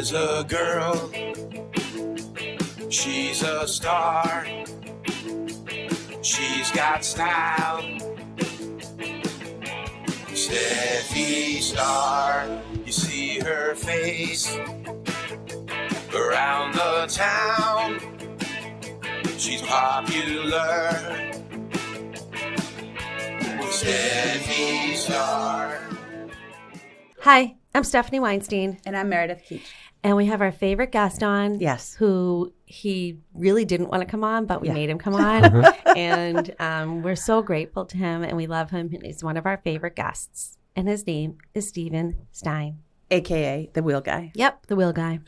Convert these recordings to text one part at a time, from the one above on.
Here's a girl, she's a star. She's got style. Steffi Star, you see her face around the town. She's popular. Steffi Star. Hi, I'm Stephanie Weinstein. And I'm Meredith Keach. And we have our favorite guest on. Yes. Who he really didn't want to come on, but we made him come on. And we're so grateful to him and we love him. He's one of our favorite guests. And his name is Stein. AKA the wheel guy. Yep, the wheel guy.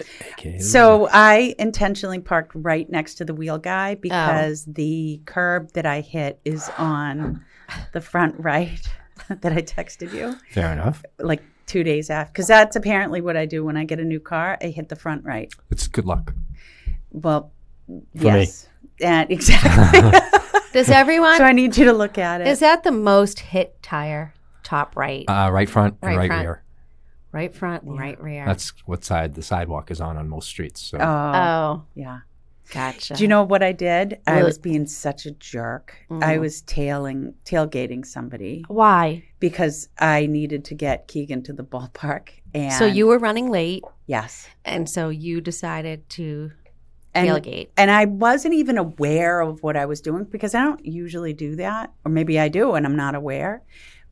So I intentionally parked right next to the wheel guy because the curb that I hit is on the front right that I texted you. Fair enough. Like 2 days after. Because that's apparently what I do when I get a new car. I hit the front right. It's good luck. Well, For yes. And exactly. Does everyone? So I need you to look at it. Is that the most hit tire? Top right. Right front and right front. rear. Right front and right rear. That's what side the sidewalk is on most streets. So. Oh. Yeah. Gotcha. Do you know what I did? I Really? was being such a jerk. I was tailgating somebody Why? because I needed to get Keegan to the ballpark. And So you were running late, yes. and so you decided to And, tailgate. and I wasn't even aware of what I was doing because I don't usually do that. Or maybe I do and I'm not aware.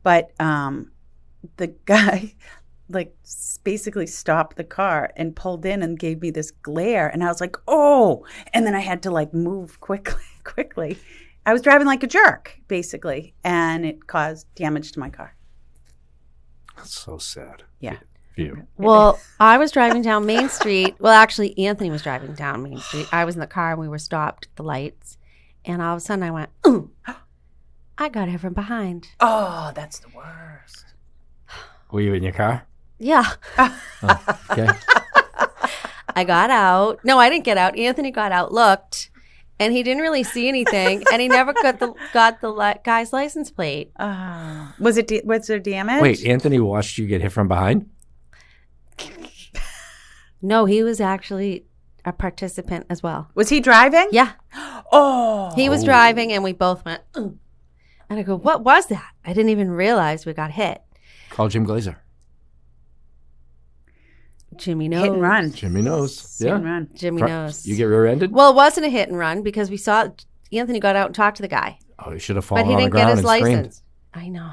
But the guy basically stopped the car and pulled in and gave me this glare. And I was like, oh. And then I had to move quickly. I was driving like a jerk, basically. And it caused damage to my car. That's so sad. Yeah. For you. Well, I was driving down Main Street. Well, actually, Anthony was driving down Main Street. I was in the car and we were stopped at the lights. And all of a sudden I went, ooh, I got hit from behind. Oh, that's the worst. Were you in your car? Yeah. Oh, okay. I got out. No, I didn't get out. Anthony got out, looked, and he didn't really see anything. And he never got the guy's license plate. Was there damage? Wait, Anthony watched you get hit from behind? No, he was actually a participant as well. Was he driving? Yeah. Oh. He was driving, and we both went, ooh. And I go, what was that? I didn't even realize we got hit. Call Jim Glazer. Jimmy knows. Hit and run. Jimmy knows. Hit Yeah. and run. Jimmy knows. You get rear-ended? Well, it wasn't a hit and run because we saw Anthony got out and talked to the guy. Oh, you should have But fallen he on the didn't get ground his and screamed. license. I know.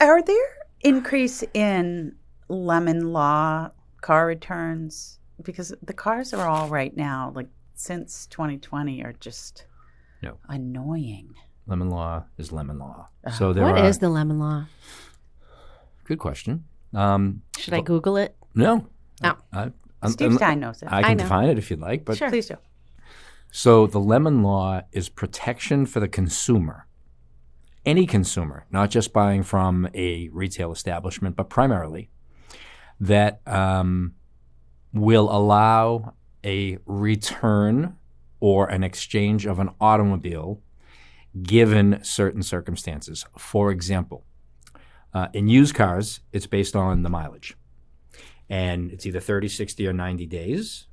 Are there increase in lemon law car returns? Because the cars are all right now, since 2020, are just annoying. Lemon law is lemon law. So there What are, is the lemon law? Good question. Should I Google it? No. No. Steve Stein knows it. I can know. define it if you'd like. But Sure. Please do. So the lemon law is protection for the consumer, any consumer, not just buying from a retail establishment, but primarily, that will allow a return or an exchange of an automobile given certain circumstances. For example, in used cars, it's based on the mileage. And it's either 30, 60, or 90 days.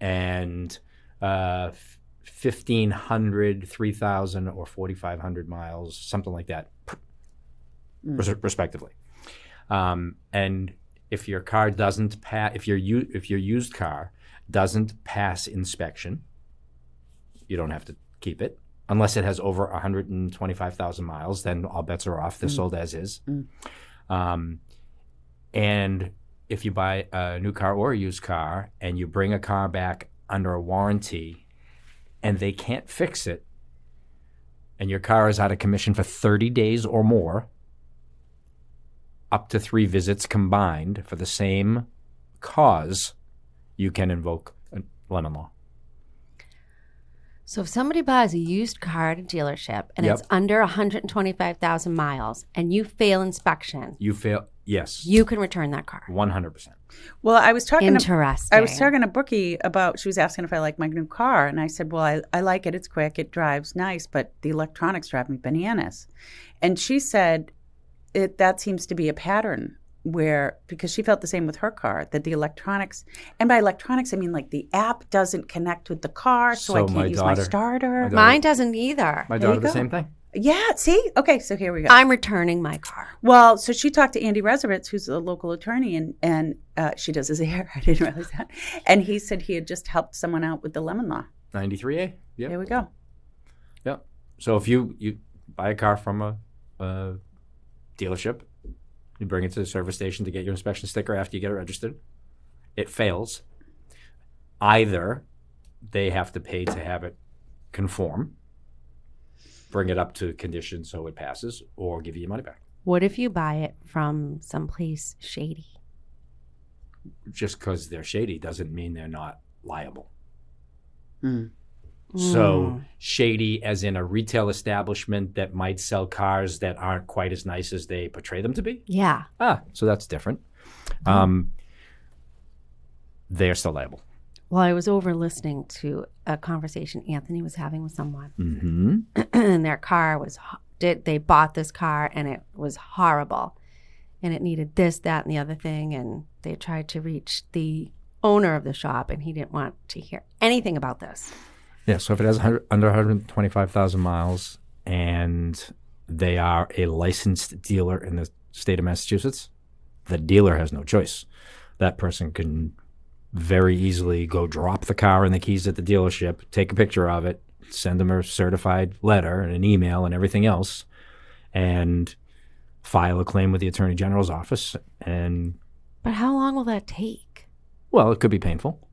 And 1,500, 3,000, or 4,500 miles, something like that, respectively. And if your car doesn't pass, if your used car doesn't pass inspection, you don't have to keep it. Unless it has over 125,000 miles, then all bets are off. They're sold as is. And if you buy a new car or a used car and you bring a car back under a warranty and they can't fix it, and your car is out of commission for 30 days or more, up to 3 visits combined for the same cause, you can invoke lemon law. So if somebody buys a used car at a dealership and it's under 125,000 miles and you fail inspection, yes. You can return that car. 100%. Well, I was talking Interesting. I was talking to Brookie about, she was asking if I like my new car. And I said, well, I like it. It's quick. It drives nice. But the electronics drive me bananas. And she said, that seems to be a pattern where, because she felt the same with her car, that the electronics, and by electronics, I mean like the app doesn't connect with the car, so I So can't my use daughter- my starter. Mine doesn't either. My There you daughter, the go. same thing. Yeah, see? Okay, so here we go. I'm returning my car. Well, so she talked to Andy Reservitz, who's a local attorney, and she does his hair. I didn't realize that. And he said he had just helped someone out with the lemon law. 93A. Yeah. There we go. Yeah. So if you buy a car from a dealership, you bring it to the service station to get your inspection sticker after you get it registered, it fails. Either they have to pay to have it conform, bring it up to condition so it passes, or give you your money back. What if you buy it from someplace shady? Just because they're shady doesn't mean they're not liable. Mm. So shady as in a retail establishment that might sell cars that aren't quite as nice as they portray them to be? Yeah. So that's different. They're still liable. Well, I was over listening to a conversation Anthony was having with someone, Mm-hmm. and their car was, they bought this car and it was horrible. And it needed this, that, and the other thing. And they tried to reach the owner of the shop, and he didn't want to hear anything about this. Yeah, so if it has under 125,000 miles and they are a licensed dealer in the state of Massachusetts, the dealer has no choice. That person can very easily go drop the car and the keys at the dealership, take a picture of it, send them a certified letter and an email and everything else, and file a claim with the Attorney General's office. And But how long will that take? well, it could be painful,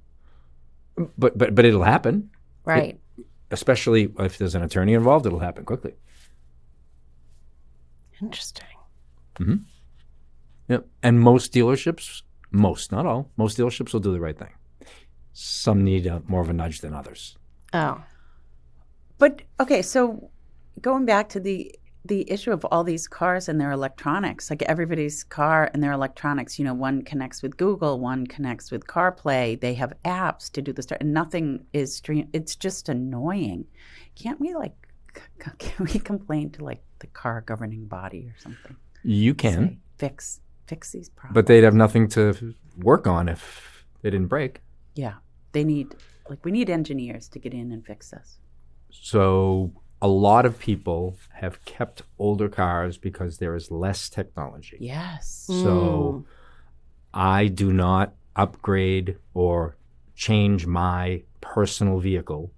but it'll happen. Right. Especially if there's an attorney involved, it'll happen quickly. Interesting. Yep. And most dealerships, not all, most dealerships will do the right thing. Some need more of a nudge than others. Oh. But, okay, so going back to the issue of all these cars and their electronics, like everybody's car and their electronics, you know, one connects with Google, one connects with CarPlay. They have apps to do this, and nothing is streamed. It's just annoying. Can't we can we complain to like the car governing body or something? You can, Say, fix these problems. but they'd have nothing to work on if they didn't break. Yeah, we need engineers to get in and fix this. So a lot of people have kept older cars because there is less technology. Yes. So I do not upgrade or change my personal vehicle,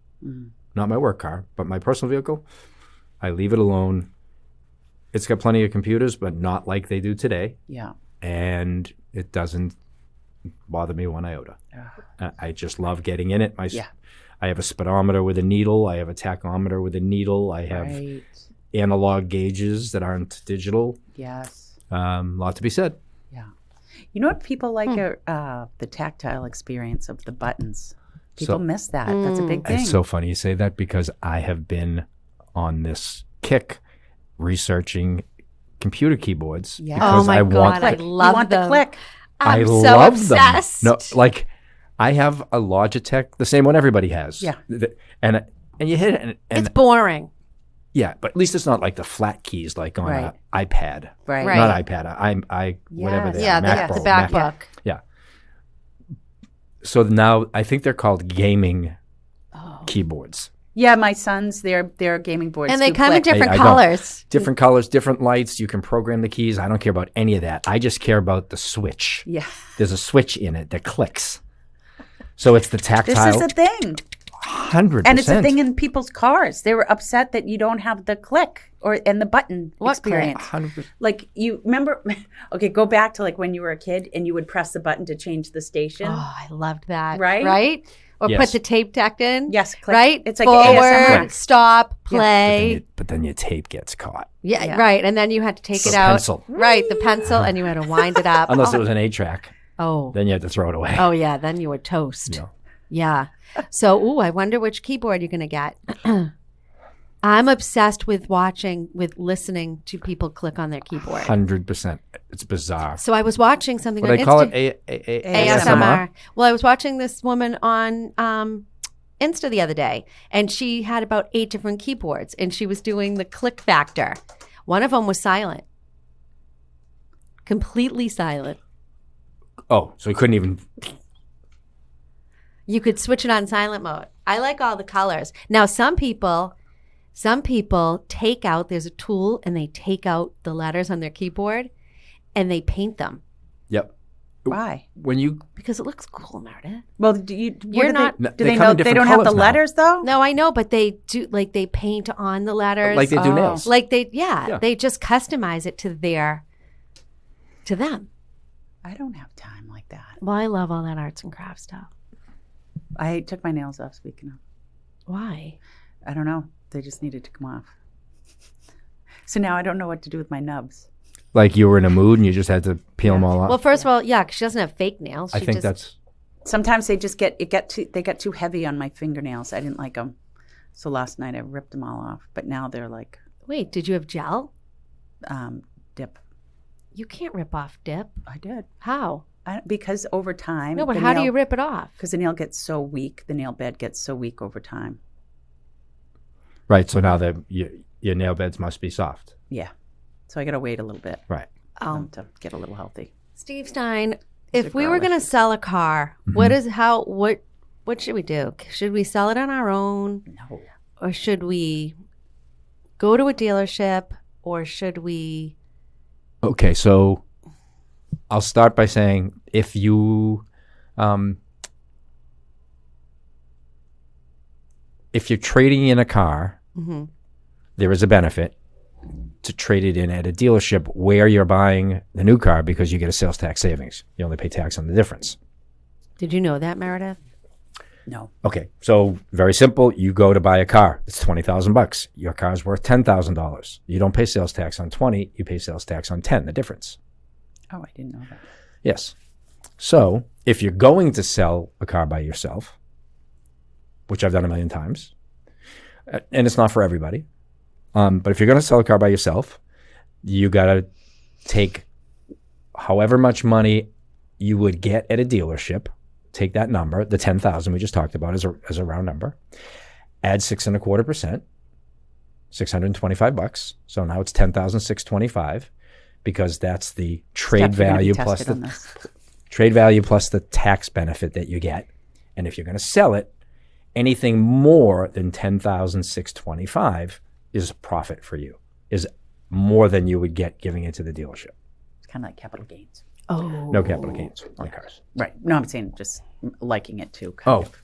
not my work car, but my personal vehicle. I leave it alone. It's got plenty of computers, but not like they do today. Yeah. And it doesn't bother me one iota. I just love getting in it. I have a speedometer with a needle. I have a tachometer with a needle. I have Right. analog gauges that aren't digital. Yes. A lot to be said. Yeah. You know what people like are the tactile experience of the buttons. People miss that. That's a big thing. It's so funny you say that because I have been on this kick researching computer keyboards Yeah. because Oh my I God, want I you love want them. the click. I'm I so love obsessed. them. No, like I have a Logitech, the same one everybody has. Yeah. And you hit it and It's boring. yeah, but at least it's not like the flat keys like on Right. an iPad. Right. Right. Not iPad. I whatever they Yeah, are. the MacBook. back Mac. book. Yeah. So now I think they're called gaming keyboards. Yeah, my sons, their gaming boards. And they do come in click. different I don't. colors. Different colors, different lights. You can program the keys. I don't care about any of that. I just care about the switch. Yeah. There's a switch in it that clicks. So it's the This tactile. is a thing. 100%. And it's a thing in people's cars. They were upset that you don't have the click and the button What click? experience. 100%. Like you remember, okay, go back to like when you were a kid and you would press the button to change the station. Oh, I loved that. Right? Right? Or Yes. put the tape deck in. Yes, click. Right? It's like forward, ASMR. stop, play. But then your tape gets caught. Yeah, Yeah. right. And then you had to take The it out. pencil. Right, the pencil, and you had to wind it up. Unless it was an 8-track. Oh. Then you had to throw it away. Oh, yeah. Then you were toast. Yeah. Yeah. So, I wonder which keyboard you're going to get. I'm obsessed with listening to people click on their keyboard. 100%. It's bizarre. So I was watching something What on do they call Insta- it? ASMR. Well, I was watching this woman on Insta the other day, and she had about 8 different keyboards, and she was doing the click factor. One of them was silent. Completely silent. Oh, so he couldn't even. You could switch it on silent mode. I like all the colors. Now, some people take out, there's a tool, and they take out the letters on their keyboard, and they paint them. Yep. Why? When you. Because it looks cool, Meredith. Well, do you? You're not- Do They they come know in they different don't have the colors now. letters though? No, I know, but they do, like, they paint on the letters. Like they do Oh. nails. Like they Yeah. just customize it to them. I don't have time like that. Well, I love all that arts and crafts stuff. I took my nails off. Speaking of, Why? I don't know. They just needed to come off. So now I don't know what to do with my nubs. Like you were in a mood and you just had to peel them all off. Well, first of all, yeah, 'cause she doesn't have fake nails. I She think just- that's. Sometimes they just get too heavy on my fingernails. I didn't like them, so last night I ripped them all off. But now they're like Wait, did you have gel? dip. You can't rip off dip. I did How? because over time. No, but how do you rip it off? Because the nail gets so weak. The nail bed gets so weak over time. Right. So now your nail beds must be soft. Yeah, so I got to wait a little bit Right. for them to get a little healthy. Steve Stein, These if are we were going to garlic. sell a car, what should we do? Should we sell it on our own, No. or should we go to a dealership, or should we? Okay. So I'll start by saying if you're trading in a car, Mhm. there is a benefit to trade it in at a dealership where you're buying the new car because you get a sales tax savings. You only pay tax on the difference. Did you know that, Meredith? No. Okay, so very simple. You go to buy a car. It's $20,000. Your car's worth $10,000. You don't pay sales tax on 20. You pay sales tax on 10. The difference. Oh, I didn't know that. Yes. So if you're going to sell a car by yourself, which I've done a million times, and it's not for everybody, but if you're going to sell a car by yourself, you got to take however much money you would get at a dealership, take that number, the 10,000 we just talked about as a round number, add 6.25%, $625. So now it's $10,625 because that's the trade Steph, you're gonna be value plus tested on the this. trade value plus the tax benefit that you get. And if you're going to sell it, anything more than $10,625 is profit for you, is more than you would get giving it to the dealership. It's kind of like capital gains. Oh, No capital gains on cars. Right. No, I'm saying just liking it too. Oh, Kind of.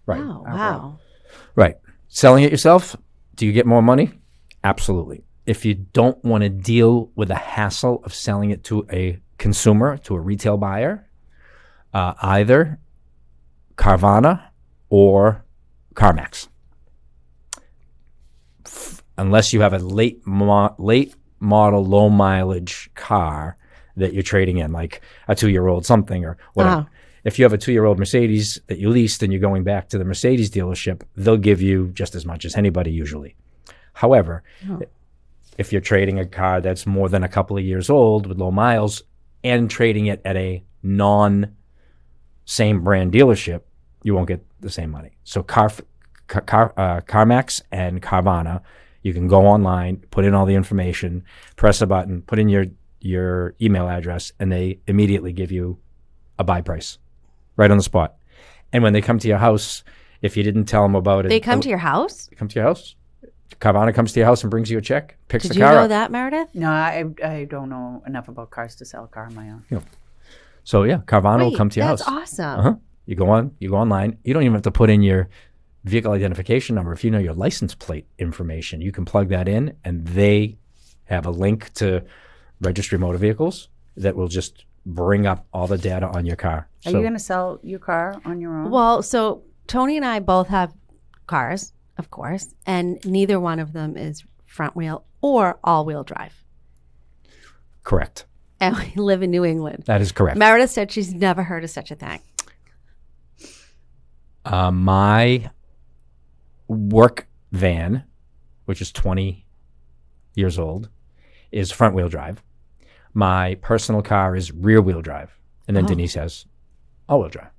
right. Oh, wow. Right. Selling it yourself, do you get more money? Absolutely. If you don't want to deal with the hassle of selling it to a consumer, to a retail buyer, either Carvana or CarMax. Unless you have a late model, low mileage car that you're trading in, like a 2-year-old something or whatever. Oh. If you have a 2-year-old Mercedes that you leased and you're going back to the Mercedes dealership, they'll give you just as much as anybody usually. However, if you're trading a car that's more than a couple of years old with low miles and trading it at a non-same brand dealership, you won't get the same money. So CarMax and Carvana, you can go online, put in all the information, press a button, put in your email address, and they immediately give you a buy price right on the spot. And when they come to your house, if you didn't tell them about it, They come to your house? They come to your house. Carvana comes to your house and brings you a check, picks Did the you car know up. that, Meredith? No, I don't know enough about cars to sell a car on my own. So yeah, Carvana will Wait, come to your that's house. awesome. Uh-huh. You go online. You don't even have to put in your vehicle identification number. If you know your license plate information, you can plug that in, and they have a link to Registry of Motor Vehicles that will just bring up all the data on your car. Are you going to sell your car on your own? Well, so Tony and I both have cars, of course, and neither one of them is front wheel or all wheel drive. Correct. And we live in New England. That is correct. Meredith said she's never heard of such a thing. My work van, which is 20 years old, is front wheel drive. My personal car is rear wheel drive. And then Oh. Denise has all wheel drive.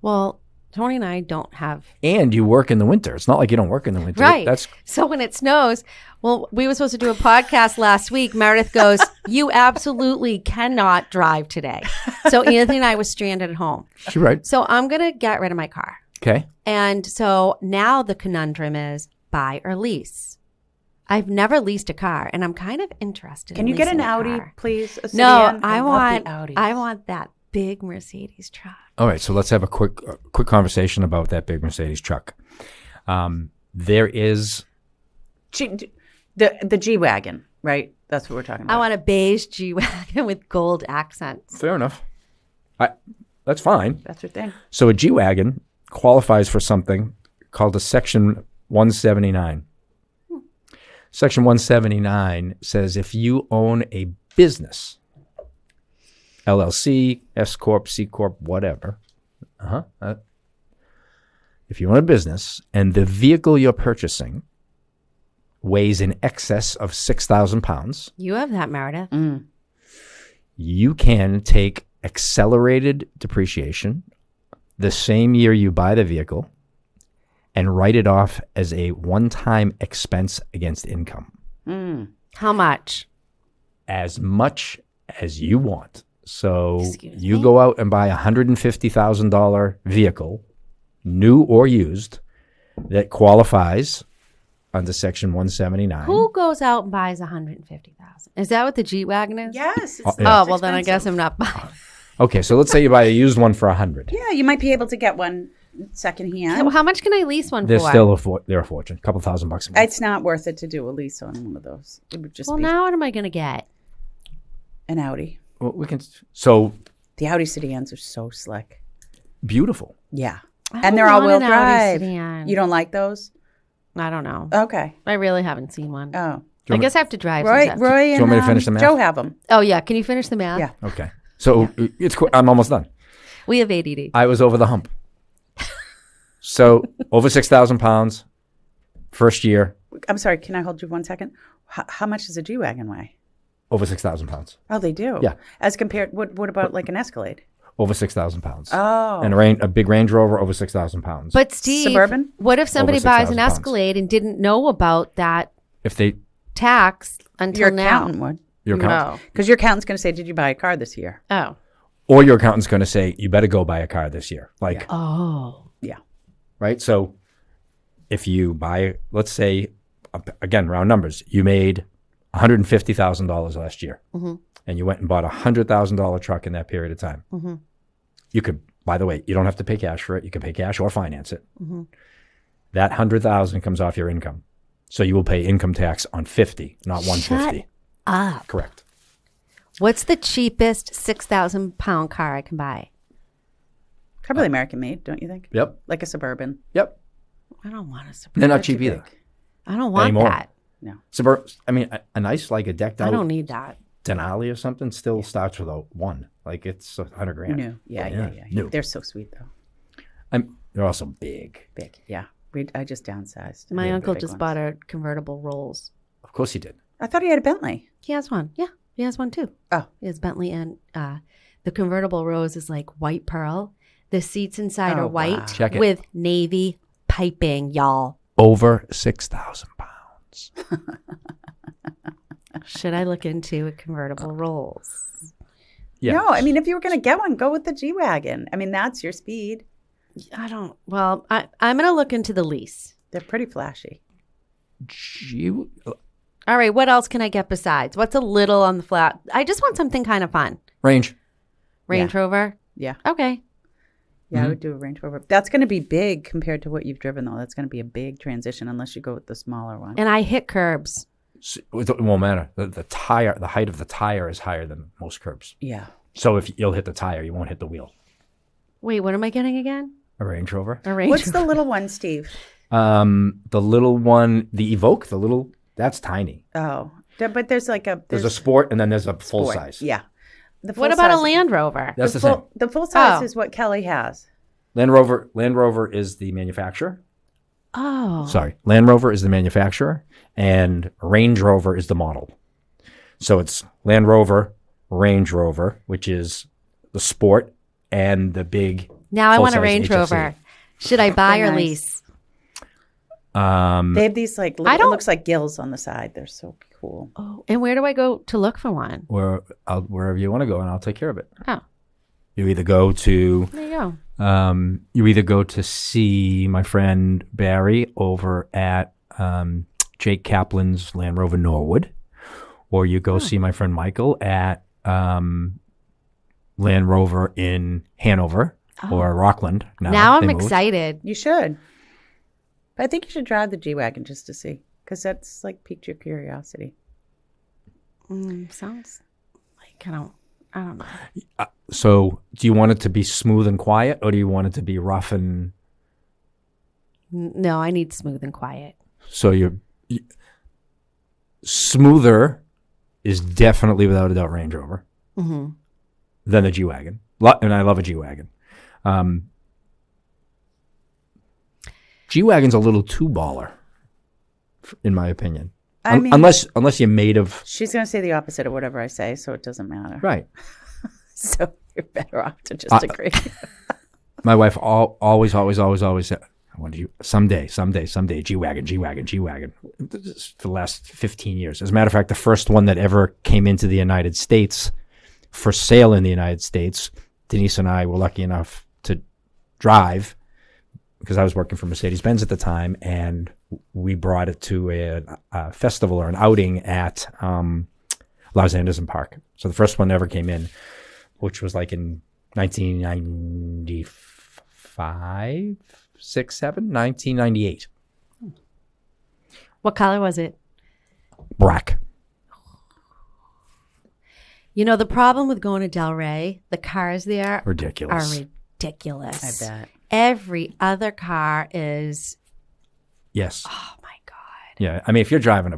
Well, Tony and I don't have. And you work in the winter. It's not like you don't work in the winter. Right. That's So when it snows, well, we were supposed to do a podcast last week. Meredith goes, "You absolutely cannot drive today." So Anthony and I were stranded at home. she's right. So I'm going to get rid of my car. Okay. And so now the conundrum is buy or lease. I've never leased a car, and I'm kind of interested. Can in you get an leasing a Audi, car. please? A No, sedan? I love the want. Audis. I want that big Mercedes truck. All right. So let's have a quick conversation about that big Mercedes truck. There is. The G-Wagon, right? That's what we're talking about. I want a beige G-Wagon with gold accents. Fair enough. That's fine. That's your thing. So a G-Wagon qualifies for something called a Section 179. Section 179 says if you own a business, LLC, S Corp, C Corp, whatever, if you own a business and the vehicle you're purchasing weighs in excess of 6,000 pounds, You have that, Meredith. you can take accelerated depreciation the same year you buy the vehicle and write it off as a one-time expense against income. How much? As much as you want. So Excuse you me? go out and buy a $150,000 vehicle, new or used, that qualifies under Section 179. Who goes out and buys 150,000? Is that what the G-Wagon is? Yes. Yeah. Oh, well, then I guess I'm not buying. Okay, so let's say you buy a used one for 100. Yeah, you might be able to get one secondhand. How much can I lease one They're for? still they're a fortune, a couple $1,000 a month. It's not worth it to do a lease on one of those. It would just Well, be now what am I going to get? an Audi. Well, we can. So The Audi sedans are so slick. beautiful. Yeah. I And they're don't all-wheel want an Audi drive. sedan. You don't like those? I don't know. Okay. I really haven't seen one. Oh. I guess I have to drive. Roy, since Roy you and want me to finish the math? Joe have them. Oh, yeah. Can you finish the math? Yeah. Okay. So it's quick. I'm almost done. We have ADD. I was over the hump. So over 6,000 pounds, first year, I'm sorry. Can I hold you 1 second? How much does a G-Wagon weigh? over 6,000 pounds. Oh, they do? Yeah. As compared, what about like an Escalade? Over 6,000 pounds. Oh. And a big Range Rover over 6,000 pounds. But Steve, Suburban? what if somebody Over buys 6,000 an pounds. Escalade and didn't know about that If they, tax until Your now? accountant would. your accountant, Because your accountant's going to say, did you buy a car this year? Oh. or your accountant's going to say, you better go buy a car this year. Like, Oh. Yeah. right? So if you buy, let's say, again, round numbers, you made $150,000 last year, and you went and bought a $100,000 truck in that period of time. You could, by the way, you don't have to pay cash for it. You can pay cash or finance it. That $100,000 comes off your income. So you will pay income tax on 50, not 150. Up. Correct. What's the cheapest 6,000 pound car I can buy? Probably American made, don't you think? Yep. Like a Suburban. Yep. I don't want a Suburban. They're not cheap either. I don't want Anymore. that. I mean, a nice, like a decked I out don't need that. Denali or something still starts with a 1. Like it's $100 grand. New. Yeah. New. They're so sweet, though. They're also big. Big. Yeah. I just downsized. My Yeah, uncle big just ones. bought a convertible Rolls. Of course he did. I thought he had a Bentley. He has one. Yeah, he has one too. Oh. He has Bentley, and the convertible Rose is like white pearl. The seats inside Oh, are white wow. Check it. with navy piping, y'all. Over 6,000 pounds. Should I look into a convertible Rolls? Yeah. No, I mean, if you were going to get one, go with the G-Wagon. I mean, that's your speed. I don't. Well, I'm going to look into the lease. They're pretty flashy. All right, what else can I get besides? What's a little on the flat? I just want something kind of fun. Range. Range Rover? Yeah. Okay. Yeah, I would do a Range Rover. That's going to be big compared to what you've driven, though. That's going to be a big transition unless you go with the smaller one. And I hit curbs. It won't matter. The tire, the height of the tire is higher than most curbs. Yeah. So if you'll hit the tire, you won't hit the wheel. Wait, what am I getting again? A Range Rover. A Range What's Rover. the little one, Steve? The little one, the Evoque, that's tiny. Oh, but there's like a... There's a Sport and then there's a full Sport. size. Yeah. The What full about a size- Land Rover? That's the same. The full size Oh. is what Kelly has. Land Rover is the manufacturer. Oh. Sorry. Land Rover is the manufacturer and Range Rover is the model. So it's Land Rover, Range Rover, which is the Sport and the big Now I want a full-size Range HFC. Rover. Should I buy They're or nice. lease? They have these like, I it don't- looks like gills on the side. They're so cool. Oh, and where do I go to look for one? Wherever you want to go, and I'll take care of it. Oh, You either go to there you go. you either go to see my friend Barry over at Jake Kaplan's Land Rover Norwood, or you go see my friend Michael at Land Rover in Hanover or Rockland. Now I'm they moved. excited. You should. But I think you should drive the G-Wagon just to see, because that's like piqued your curiosity. Sounds like I don't know. So, do you want it to be smooth and quiet, or do you want it to be rough and? No, I need smooth and quiet. So smoother is definitely without a doubt Range Rover Mm-hmm. than the G-Wagon. And I love a G-Wagon. G-Wagon's a little too baller, in my opinion. I mean, unless you're made of she's going to say the opposite of whatever I say, so it doesn't matter. right. So you're better off to just agree. My wife always said, "I want you someday, G-Wagon, for the last 15 years. As a matter of fact, the first one that ever came into the United States for sale in the United States, Denise and I were lucky enough to drive because I was working for Mercedes-Benz at the time, and we brought it to a festival or an outing at Lars Anderson Park. So the first one that ever came in, which was like in 1995, 6, 7, 1998. What color was it? Black. You know, the problem with going to Delray, the cars there Ridiculous. are ridiculous. I bet. Every other car is, Yes. oh my God. Yeah. I mean, if you're driving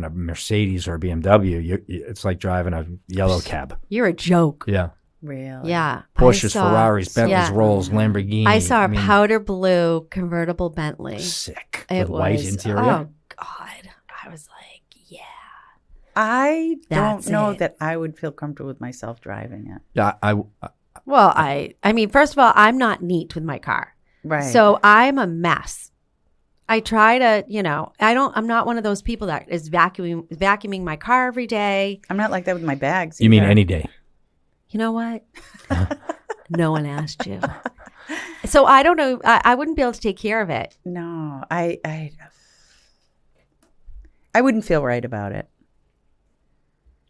a Mercedes or a BMW, it's like driving a yellow cab. You're a joke. Yeah. Really? Yeah. Porsches, Ferraris, Bentleys, yeah. Rolls, Lamborghini. I saw a mean, powder blue convertible Bentley. sick It with white was, interior. oh God. I was like, yeah. I That's don't know it. that I would feel comfortable with myself driving it. Yeah. Well, I mean, first of all, I'm not neat with my car. Right. So I'm a mess. I try to, I'm not one of those people that is vacuuming my car every day. I'm not like that with my bags. You mean either. any day? You know what? No one asked you. So I don't know. I wouldn't be able to take care of it. No, I wouldn't feel right about it.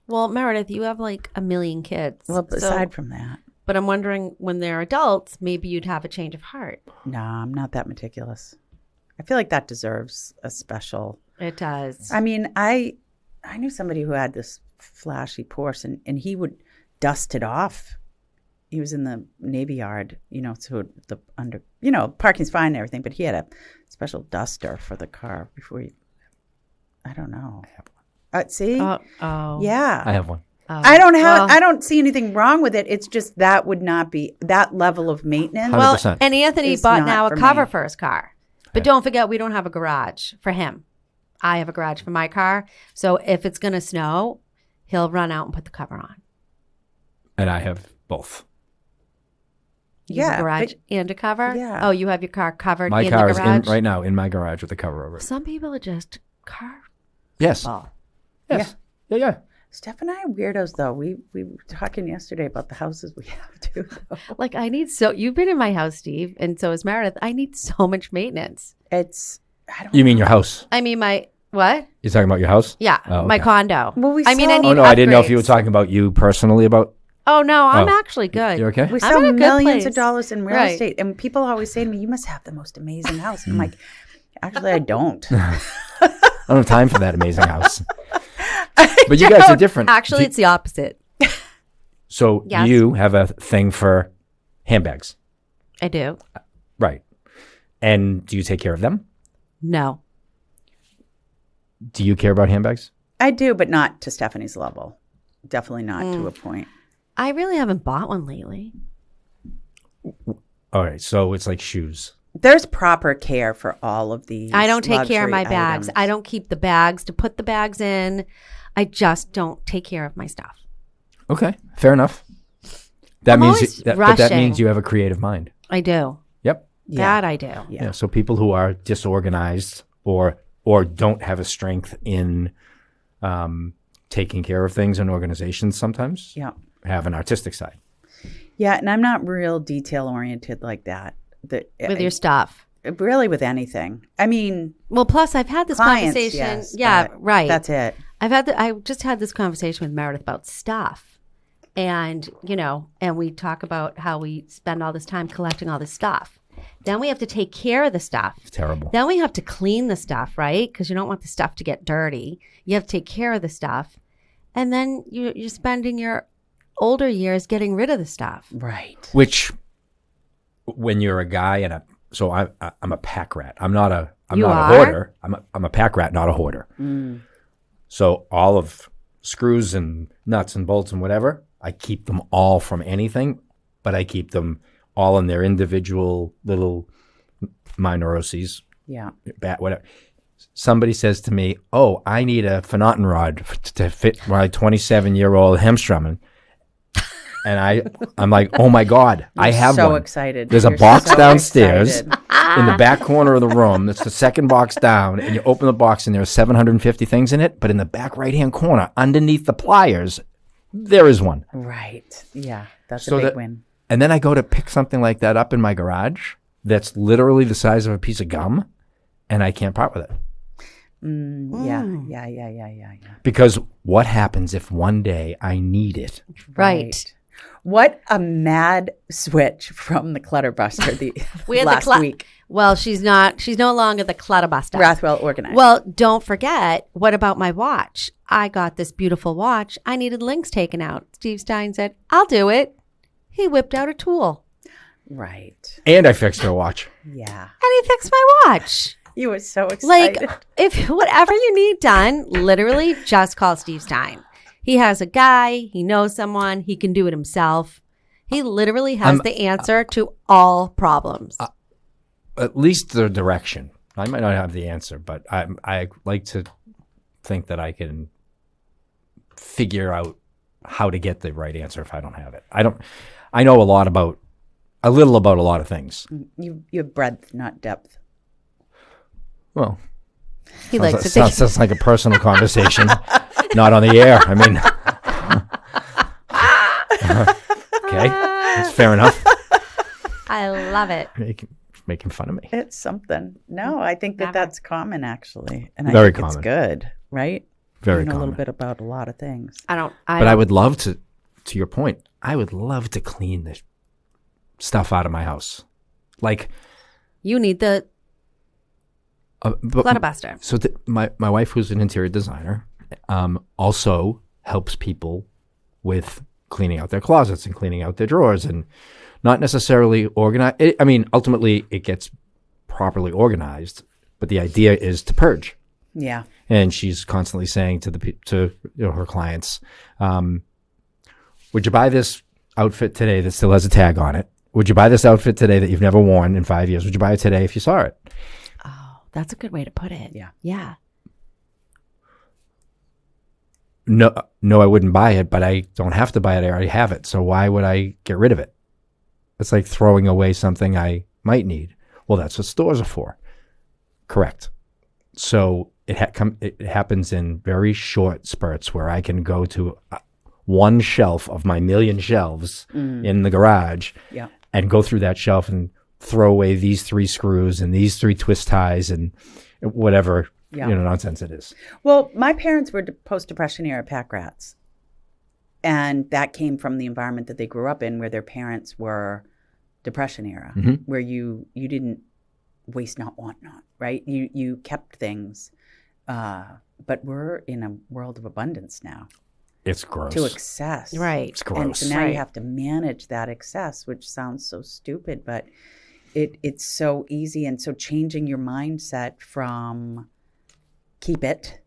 Well, Meredith, you have like a million kids. Well, So- aside from that, but I'm wondering when they're adults, maybe you'd have a change of heart. no, I'm not that meticulous. I feel like that deserves a special. It does. I mean, I knew somebody who had this flashy Porsche, and he would dust it off. He was in the Navy Yard, so the under, parking's fine and everything, but he had a special duster for the car before he. I don't know. See, Oh. yeah, I have one. Oh. I don't have. Well, I don't see anything wrong with it. It's just that would not be that level of maintenance. 100%. and Anthony It's bought not now a for cover me. for his car. But don't forget, we don't have a garage for him. I have a garage for my car. So if it's going to snow, he'll run out and put the cover on. And I have both. You have Yeah, a garage but- and a cover? Yeah. Oh, you have your car covered My in car the is garage? right now in my garage with the cover over it. Some people are just car. Yes. Oh. Yes. Yeah. Steph and I are weirdos, though. We were talking yesterday about the houses we have too. Though. Like you've been in my house, Steve, and so is Meredith. I need so much maintenance. It's I don't. You mean your house? I mean, what? You're talking about your house? Yeah, Oh, my okay. condo. Well, we I mean, I saw- need Oh no, I didn't know if you were upgrades. talking about you personally about. Oh no, I'm Oh. actually good. You okay? We I'm sell in a good millions place. of dollars in real Right. estate, and people always say to me, "You must have the most amazing house." I'm like, actually, I don't. I don't have time for that amazing house. But you guys are different. Actually, it's the opposite. So Yes. you have a thing for handbags, I do. right? And do you take care of them? No. Do you care about handbags? I do, but not to Stephanie's level. Definitely not to a point. I really haven't bought one lately. All right, so it's like shoes. There's proper care for all of these. I don't take care of my luxury bags. items. I don't keep the bags to put the bags in. I just don't take care of my stuff. Okay, fair enough. That I'm means always but that rushing. means you have a creative mind. I do. Yep. That I do. Yeah. So people who are disorganized or don't have a strength in taking care of things in organizations sometimes have an artistic side. Yeah, and I'm not real detail oriented like that. With your stuff. Really with anything. I mean, well, plus I've had this clients, conversation. yes, Yeah, right. That's it. I just had this conversation with Meredith about stuff. And, and we talk about how we spend all this time collecting all this stuff. Then we have to take care of the stuff. It's terrible. Then we have to clean the stuff, right? Because you don't want the stuff to get dirty. You have to take care of the stuff. And then you're spending your older years getting rid of the stuff. Right. Which, when you're a guy so I'm a pack rat. I'm not a hoarder. I'm a pack rat, not a hoarder. Mm. So all of screws and nuts and bolts and whatever, I keep them all from anything, but I keep them all in their individual little neuroses. Yeah. Whatever. Somebody says to me, "Oh, I need a Phenauten rod to fit my 27-year-old Hemstrom." And I'm like, "Oh my God, I have so one." Excited. There's a You're box so downstairs excited. in the back corner of the room. It's the second box down, and you open the box, and there are 750 things in it. But in the back right-hand corner, underneath the pliers, there is one. Right. Yeah, that's So a big win. And then I go to pick something like that up in my garage that's literally the size of a piece of gum, and I can't part with it. Yeah. Because what happens if one day I need it? Right. What a mad switch from the clutter buster We had last week. Well, she's no longer the clutter buster. Rathwell organized. Well, don't forget, what about my watch? I got this beautiful watch. I needed links taken out. Steve Stein said, I'll do it. He whipped out a tool. Right. And I fixed her watch. Yeah. And he fixed my watch. You were so excited. Like, if whatever you need done, literally just call Steve Stein. He has a guy. He knows someone. He can do it himself. He literally has the answer to all problems. At least the direction. I might not have the answer, but I like to think that I can figure out how to get the right answer if I don't have it. I know a little about a lot of things. You have breadth, not depth. Well, He likes to think. sounds like a personal conversation, not on the air. I mean, okay, that's fair enough. I love it. Making fun of me. It's something. No, I think Never. that's common, actually. And Very I think it's common. good, right? Very you know common. a little bit about a lot of things. But I would love to your point, I would love to clean the stuff out of my house. Like, You need the clutter buster. So my wife, who's an interior designer, also helps people with cleaning out their closets and cleaning out their drawers, and not necessarily organize. I mean, ultimately, it gets properly organized, but the idea is to purge. Yeah. And she's constantly saying to her clients, "Would you buy this outfit today that still has a tag on it? Would you buy this outfit today that you've never worn in 5 years? Would you buy it today if you saw it?" Oh, that's a good way to put it. Yeah. Yeah. No, I wouldn't buy it, but I don't have to buy it. I already have it. So why would I get rid of it? It's like throwing away something I might need. Well, that's what stores are for. Correct. So it happens in very short spurts where I can go to one shelf of my million shelves in the garage and go through that shelf and throw away these 3 screws and these 3 twist ties and whatever nonsense it is. Well, my parents were post-Depression era pack rats. And that came from the environment that they grew up in, where their parents were Depression era, where you didn't waste not, want not, right? You kept things. But we're in a world of abundance now. It's gross. To excess. Right. It's gross. And so now Right. you have to manage that excess, which sounds so stupid, but it's so easy. And so changing your mindset from keep it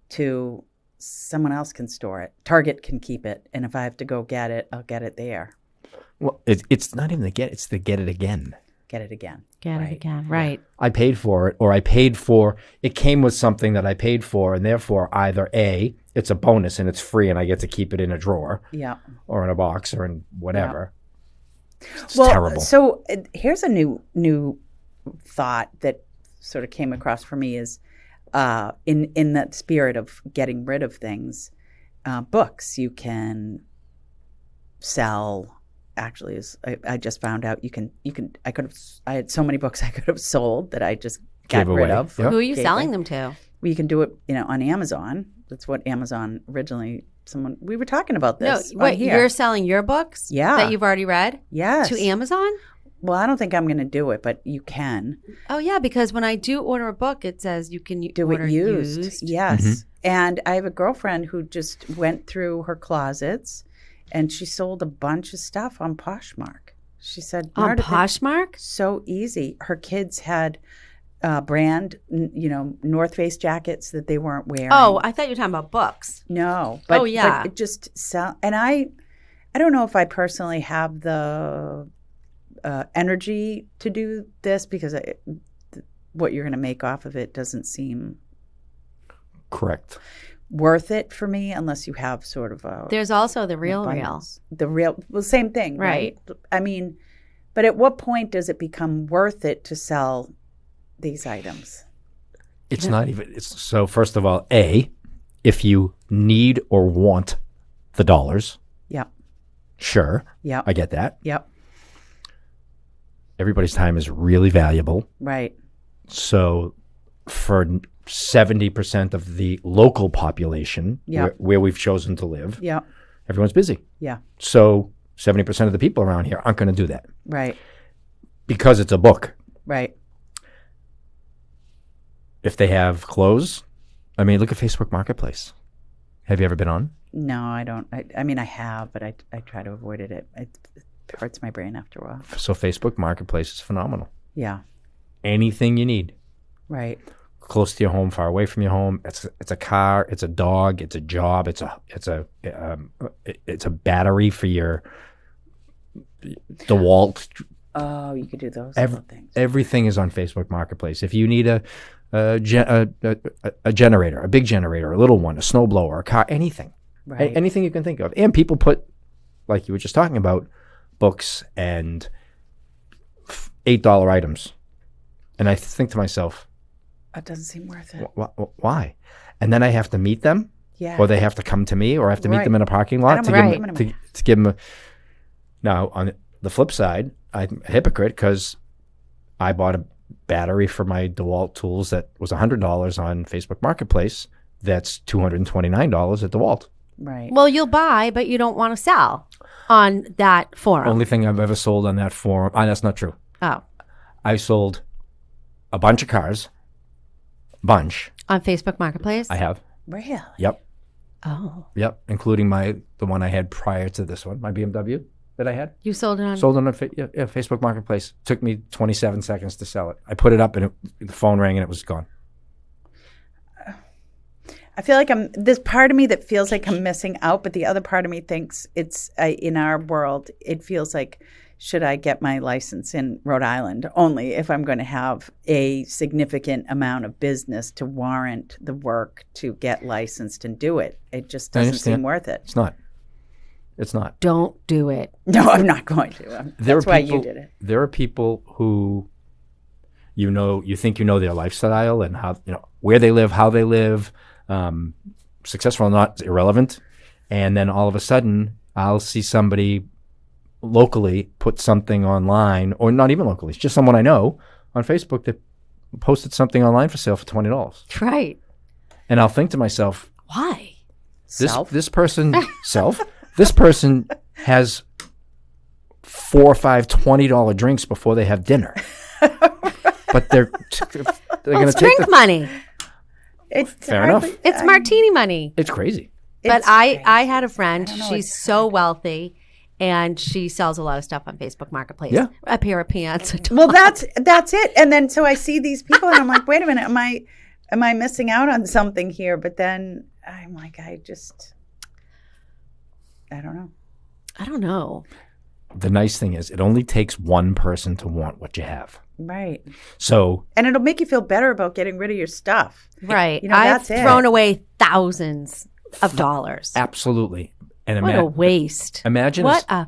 to someone else can store it. Target can keep it. And if I have to go get it, I'll get it there. Well, it's not even it's the get it again. Get it again. Get Right. it again. Right. I paid for it, or it came with something that I paid for, and therefore either A, it's a bonus and it's free and I get to keep it in a drawer Yeah. or in a box or in whatever. It's Well, terrible. so here's a new thought that sort of came across for me is in that spirit of getting rid of things, books you can sell. Actually, I just found out you can. I had so many books I could have sold that I just got rid of. Yep. Who are you selling them to? Well, you can do it, on Amazon. That's what Amazon originally. We were talking about this. No, wait, here. you're selling your books that you've already read Yes. to Amazon? Well, I don't think I'm going to do it, but you can Oh, yeah, because when I do order a book, it says you can do order it used. Yes. And I have a girlfriend who just went through her closets, and she sold a bunch of stuff on Poshmark. She said, On "Meredith, Poshmark? so easy." Her kids had brand, North Face jackets that they weren't wearing. Oh, I thought you were talking about books. No, but, Oh, yeah. but it just sell. And I don't know if I personally have the energy to do this because what you're going to make off of it doesn't seem Correct. worth it for me unless you have sort of a. There's also the real. abundance. The real, well, same thing, Right. I mean, but at what point does it become worth it to sell these items? It's not even. So first of all, if you need or want the dollars, Yep. sure, Yep. I get that. Yep. Everybody's time is really valuable. Right. So for 70% of the local population Yeah. where we've chosen to live, Yep. everyone's busy. Yeah. So 70% of the people around here aren't going to do that Right. because it's a book. Right. If they have clothes, I mean, look at Facebook Marketplace. Have you ever been on? No, I don't. I mean, I have, but I try to avoid it. It hurts my brain after a while. So Facebook Marketplace is phenomenal. Yeah. Anything you need, Right. close to your home, far away from your home. It's a car, it's a dog, it's a job, it's a battery for your DeWalt. Oh, you could do those Every- little things. Everything is on Facebook Marketplace. If you need a generator, a big generator, a little one, a snowblower, a car, anything, Right. anything you can think of. And people put, like you were just talking about, books and $8 items. And I think to myself, That doesn't seem worth it. why? And then I have to meet them, Yeah. or they have to come to me, or I have to meet Right. them in a parking I lot don't to mind give them them, to give them. Now, on the flip side, I'm a hypocrite because I bought a battery for my DeWalt tools that was $100 on Facebook Marketplace. That's $229 at DeWalt. Right. Well, you'll buy, but you don't want to sell on that forum. Only thing I've ever sold on that forum. That's not true. Oh, I sold a bunch of cars. Bunch. on Facebook Marketplace? I have. Really? Yep. Oh, Yep. Including the one I had prior to this one, my BMW that I had. you sold it on. Sold on Facebook Marketplace. Took me 27 seconds to sell it. I put it up and the phone rang and it was gone. I feel like there's part of me that feels like I'm missing out, but the other part of me thinks it's in our world, it feels like, should I get my license in Rhode Island only if I'm going to have a significant amount of business to warrant the work to get licensed and do it? It just I doesn't understand. seem worth it. It's not. It's not. Don't do it. No, I'm not going to. That's why you did it. There are people who, you think you know their lifestyle and how, where they live, how they live, successful or not, irrelevant. And then all of a sudden, I'll see somebody locally put something online, or not even locally, it's just someone I know on Facebook that posted something online for sale for $20. Right. And I'll think to myself, Why? this person this person has 4 or 5 $20 drinks before they have dinner. But they're going to It's take drink money. It's Fair enough. It's martini money. It's crazy. But It's I crazy. had a friend. don't know, She's it's so wealthy, and she sells a lot of stuff on Facebook Marketplace. Yeah. A pair of pants. A Well, that's it. And then so I see these people, and I'm like, wait a minute, am I missing out on something here? But then I'm like, I don't know. I don't know. The nice thing is it only takes one person to want what you have. Right. So And it'll make you feel better about getting rid of your stuff. Right. You know, I've that's it. thrown away thousands of dollars. absolutely. And What a waste. imagine What a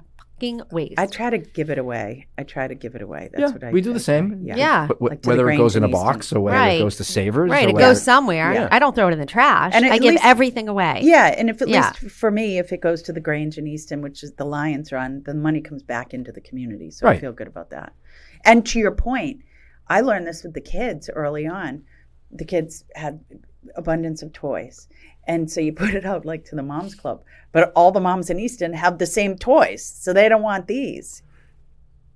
waste. I try to give it away. That's what I we do the same. Yeah. Like to the Whether it goes in a Grange in box Easton. or whether Right. it goes to Savers. Right. Or It whether- goes somewhere. Yeah. I don't throw it in the trash. And I at give least- everything away. Yeah, and if at Yeah. least for me, if it goes to the Grange in Easton, which is the Lions run, the money comes back into the community. So I Right. feel good about that. And to your point, I learned this with the kids early on. The kids had abundance of toys. And so you put it out like to the moms club. But all the moms in Easton have the same toys. So they don't want these.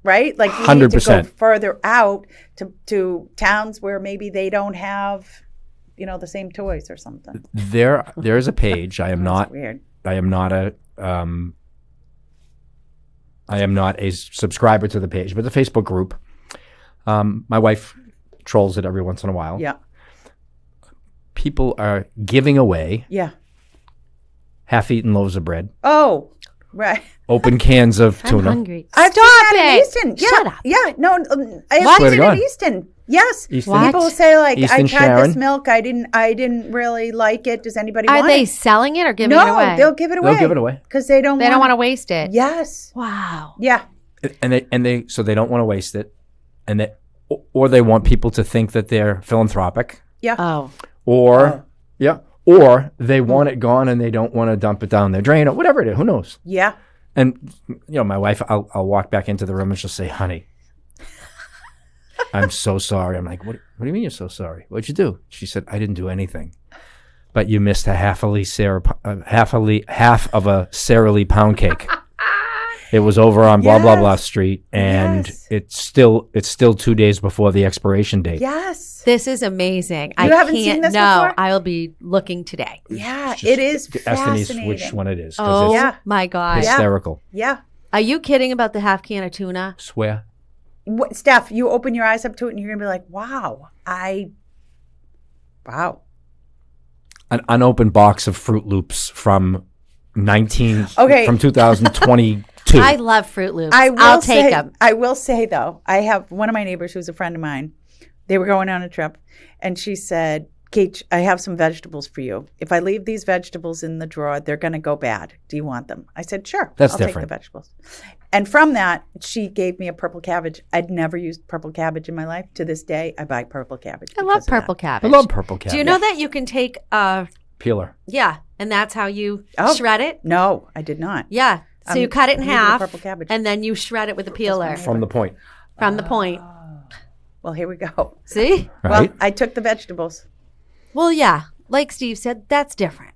Right? Like you need to 100%. go further out to towns where maybe they don't have, the same toys or something. There is a page. I am That's not weird. I am not a subscriber to the page, but the Facebook group. My wife trolls it every once in a while. Yeah. People are giving away Yeah. half-eaten loaves of bread, Oh, right. open cans of I'm tuna. hungry. I've Stop seen that in it. Easton. Yeah. Shut up. Yeah. No, I What? have Swear to seen it in God. Easton. Yes. Easton. What? People say like, Easton I tried Sharon. this milk. I didn't really like it. Does anybody Are want they it? selling it or giving No, it away? they'll give it away. They'll give it away. because they don't. They don't want to waste it. Yes. Wow. Yeah. And they so they don't want to waste it, and they want people to think that they're philanthropic, Yeah. Oh. or they want it gone and they don't want to dump it down their drain or whatever it is. Who knows? Yeah. And my wife, I'll walk back into the room and she'll say, "Honey, I'm so sorry." I'm like, "What do you mean you're so sorry? What'd you do?" She said, "I didn't do anything, but you missed a half of a Sara Lee pound cake." It was over on blah blah blah Yes. street, and Yes. it's still 2 days before the expiration date. Yes. This is amazing. I haven't can't. seen this no, before? I'll be looking today. Yeah. Just It is ask Denise fascinating. which one it is, Oh because Yeah. my it's gosh. Yeah. hysterical. Yeah. Are you kidding about the half can of tuna? Swear. Steph, you open your eyes up to it and you're gonna be like, wow. Wow. An unopened box of Fruit Loops from Okay. from 2022. I love Fruit Loops. I will I'll say, take them. I will say though, I have one of my neighbors who's a friend of mine. They were going on a trip, and she said, "Keach, I have some vegetables for you. If I leave these vegetables in the drawer, they're going to go bad. Do you want them?" I said, "Sure. That's I'll different. take the vegetables." And from that, she gave me a purple cabbage. I'd never used purple cabbage in my life. To this day, I buy purple cabbage. I love because of that. purple I cabbage. love purple cabbage. Do you know that you can take peeler? yeah, and that's how you Oh. shred it? No, I did not. Yeah. So you cut it in new to the half purple cabbage. and then you shred it with a peeler From the point, from the point. Well, here we go. See? right? Well, I took the vegetables. Well, yeah. Like Steve said, that's different.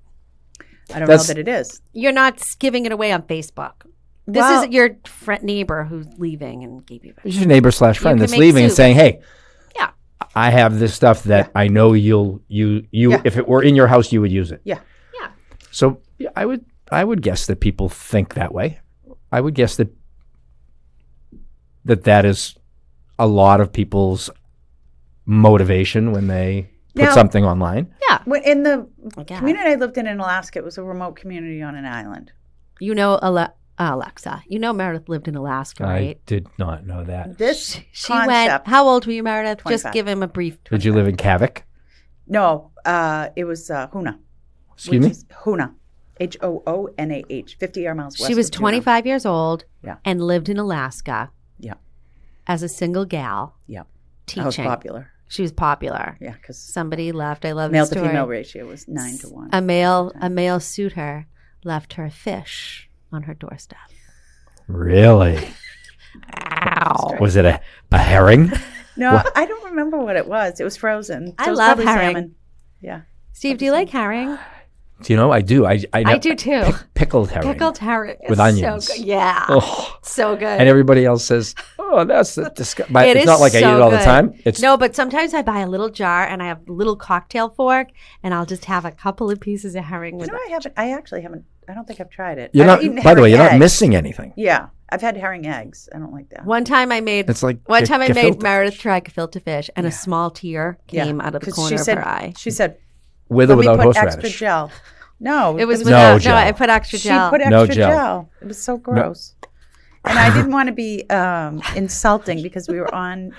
I don't That's- know that it is. You're not giving it away on Facebook. This Well- is your neighbor who's leaving and gave you it. It's your neighbor / friend can that's make leaving and soup. saying, "Hey, Yeah. I have this stuff that I know you if it were in your house, you would use it." Yeah. Yeah. So yeah, I would guess that people think that way. I would guess that is a lot of people's motivation when they put Now- something online. Yeah. In the Yeah. community I lived in Alaska, it was a remote community on an island. You know Alexa. You know Meredith lived in Alaska, I right? did not know that. This She went. concept. How old were you, Meredith? 25. Just give him a brief. Did you live in Kavik? No, it was Hoona. Excuse me? Hoona. Hoonah. 50 air miles west. She was of Juneau. 25 years old Yeah. and lived in Alaska Yeah. as a single gal Yeah. teaching. I was popular. She was popular. Yeah, because Somebody left. I love male the to story. female ratio was 9 to 1. A male suitor left her fish on her doorstep. Really? Ow. Was it a herring? No, I don't remember what it was. It was frozen. I it was love probably herring. salmon. Yeah. Steve, do you like herring? Do you know? I do. I do too. Pickled herring. Pickled herring is With onions. So good. Yeah. Oh. So good. And everybody else says, "Oh, that's disgusting." But It it's is not like I eat so it all the good. time. It's No, but sometimes I buy a little jar and I have a little cocktail fork and I'll just have a couple of pieces of herring with You know, it. I actually haven't. I don't think I've tried it. you're I've not. eaten By the way, herring you're not eggs. missing anything. Yeah, I've had herring eggs. I don't like that. One time I made It's like one time I made gefilte. Meredith try gefilte fish and a small tear came out of the 'Cause corner she of said, her eye. She said, with or "Let me without put extra horseradish. gel." No, It was no without, gel. no, I put extra She gel. put extra No gel. gel. It was so gross. And I didn't want to be insulting because we were on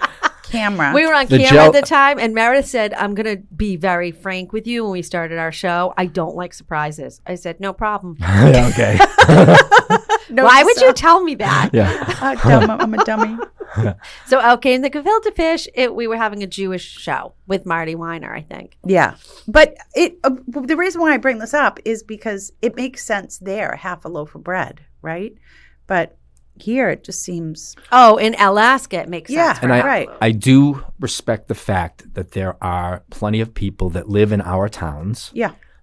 camera. We were on The camera gel- at the time, and Meredith said, "I'm going to be very frank with you." When we started our show, I don't like surprises. I said, "No problem." Yeah, okay. Why would you tell me that? Yeah. I'm a dummy. So, okay, in the gefilte fish, we were having a Jewish show with Marty Weiner, I think. Yeah. But the reason why I bring this up is because it makes sense there, half a loaf of bread, right? But here it just seems... Oh, in Alaska, it makes sense. And I do respect the fact that there are plenty of people that live in our towns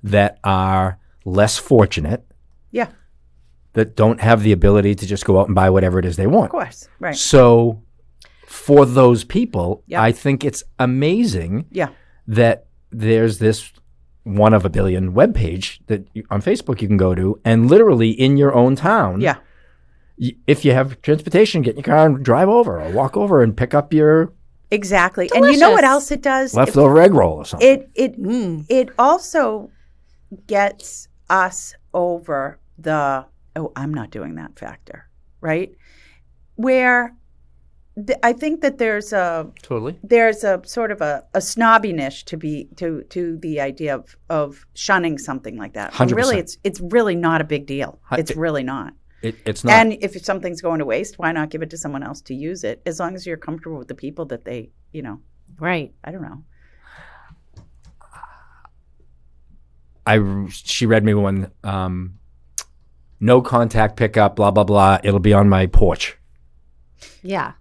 that are less fortunate, that don't have the ability to just go out and buy whatever it is they want. Of course, right. So for those people, I think it's amazing that there's this one of a billion webpage that on Facebook you can go to, and literally in your own town, if you have transportation, get in your car and drive over or walk over and pick up your... Exactly. Delicious. And you know what else it does? Leftover egg roll or something. It also gets us over the... Oh, I'm not doing that factor, right? Where I think that there's a sort of a snobbiness to the idea of shunning something like that. 100%. Really, it's really not a big deal. It's really not. It's not. And if something's going to waste, why not give it to someone else to use it? As long as you're comfortable with the people that they, Right. I don't know. She read me one. No contact pickup, blah, blah, blah. It'll be on my porch. Yeah.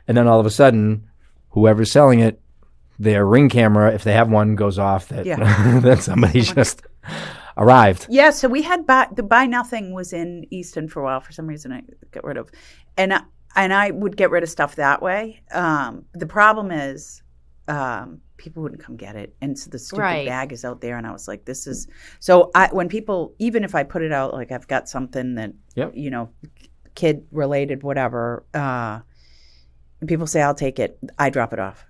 And then all of a sudden, whoever's selling it, their Ring camera, if they have one, goes off that, that somebody just arrived. Yeah, so we had the Buy Nothing was in Easton for a while. For some reason, I got rid of. And I would get rid of stuff that way. The problem is people wouldn't come get it. And so the stupid bag is out there. And I was like, this is... So when people, even if I put it out, like I've got something that, kid-related, whatever, and people say, I'll take it, I drop it off.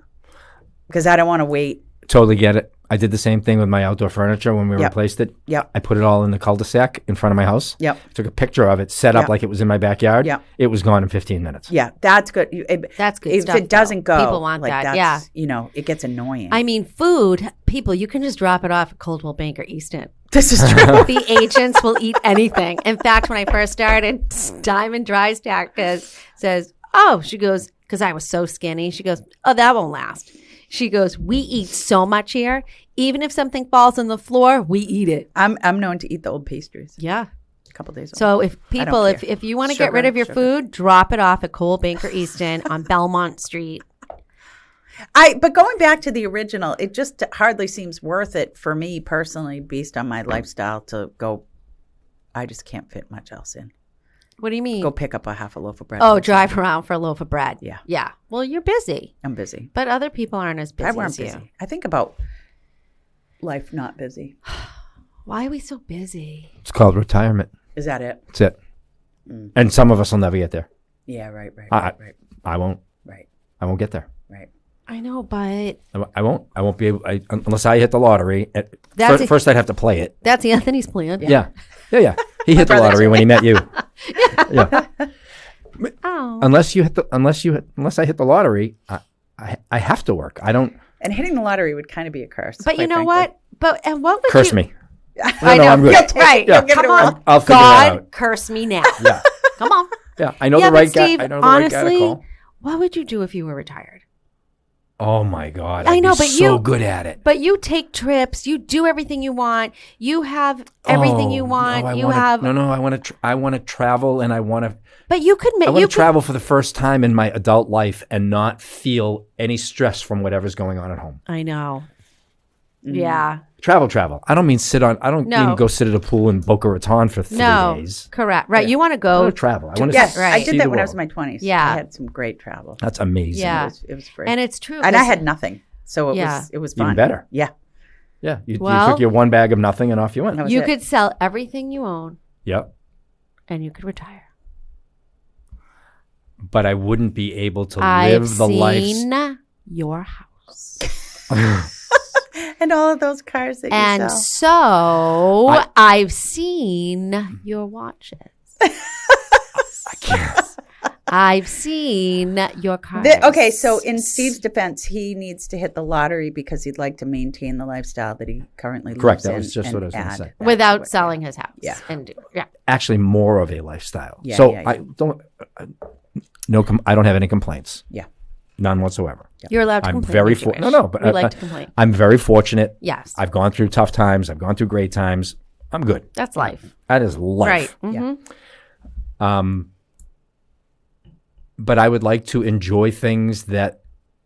Because I don't want to wait. Totally get it. I did the same thing with my outdoor furniture when we replaced it. Yep. I put it all in the cul-de-sac in front of my house. Yep. Took a picture of it, set up like it was in my backyard. Yep. It was gone in 15 minutes. Yeah, that's good. That's good if stuff. If it doesn't go, people want like, that. That's, it gets annoying. I mean, food, people, you can just drop it off at Coldwell Bank or Easton. This is true. The agents will eat anything. In fact, when I first started, Diamond Dry Stack says, she goes, because I was so skinny, she goes, that won't last. She goes, we eat so much here. Even if something falls on the floor, we eat it. I'm known to eat the old pastries. Yeah. A couple days old. So if people, if you want to get rid of your food, drop it off at Coldwell Bank or Easton on Belmont Street. But going back to the original, it just hardly seems worth it for me personally, based on my lifestyle, to go. I just can't fit much else in. What do you mean? Go pick up a half a loaf of bread. Oh, drive around for a loaf of bread. Yeah. Yeah. Well, you're busy. I'm busy. But other people aren't as busy I weren't as you. busy. I think about life not busy. Why are we so busy? It's called retirement. Is that it? That's it. And some of us will never get there. Yeah, right. I won't. Right. I won't get there. Right. I know, but I won't. I won't be able. Unless I hit the lottery. First, I'd have to play it. That's Anthony's plan. Yeah. He hit the lottery when he met you. Yeah. Oh. Unless I hit the lottery, I have to work. I don't. And hitting the lottery would kind of be a curse. But you know frankly. what? And what would Curse you... me. I know. I'm good. Right. Yeah. Come on. I'll figure that out. God, curse me now. Yeah. Come on. Yeah. I know Yeah, the right but Steve, guy. I know the right guy to honestly, call. What would you do if you were retired? Oh my God! I know, I'd be but so good at it. But you take trips. You do everything you want. You have everything you want. I want to travel, and I want to. But you could make. I want to travel for the first time in my adult life and not feel any stress from whatever's going on at home. I know. Yeah. Travel. I don't mean sit on. I don't mean go sit at a pool in Boca Raton for 3 days. Correct. Right. Yeah. You want to I go want to travel. I want to. Yes, right. I did that when I was world. in my 20s. Yeah. I had some great travel. That's amazing. Yeah. It was great. And it's true. And I had nothing, so it was fun. Even better. Yeah. Yeah. You Well- took your one bag of nothing and off you went. That was You it. could sell everything you own Yep. and you could retire. But I wouldn't be able to I've live the life. seen your house. And all of those cars that you And sell. so I've seen your watches. I can't. I've seen your cars. Okay, so in Steve's defense, he needs to hit the lottery because he'd like to maintain the lifestyle that he currently Correct. lives in. That was just and what I was going to add say. that to without it. selling his house. Yeah. Actually, more of a lifestyle. Yeah, so yeah, I don't. I don't have any complaints. Yeah. None whatsoever. You're allowed to I'm complain. very if you wish. but we like to complain. I'm very fortunate. Yes. I've gone through tough times. I've gone through great times. I'm good. That's life. That is life. Right. Yeah. But I would like to enjoy things that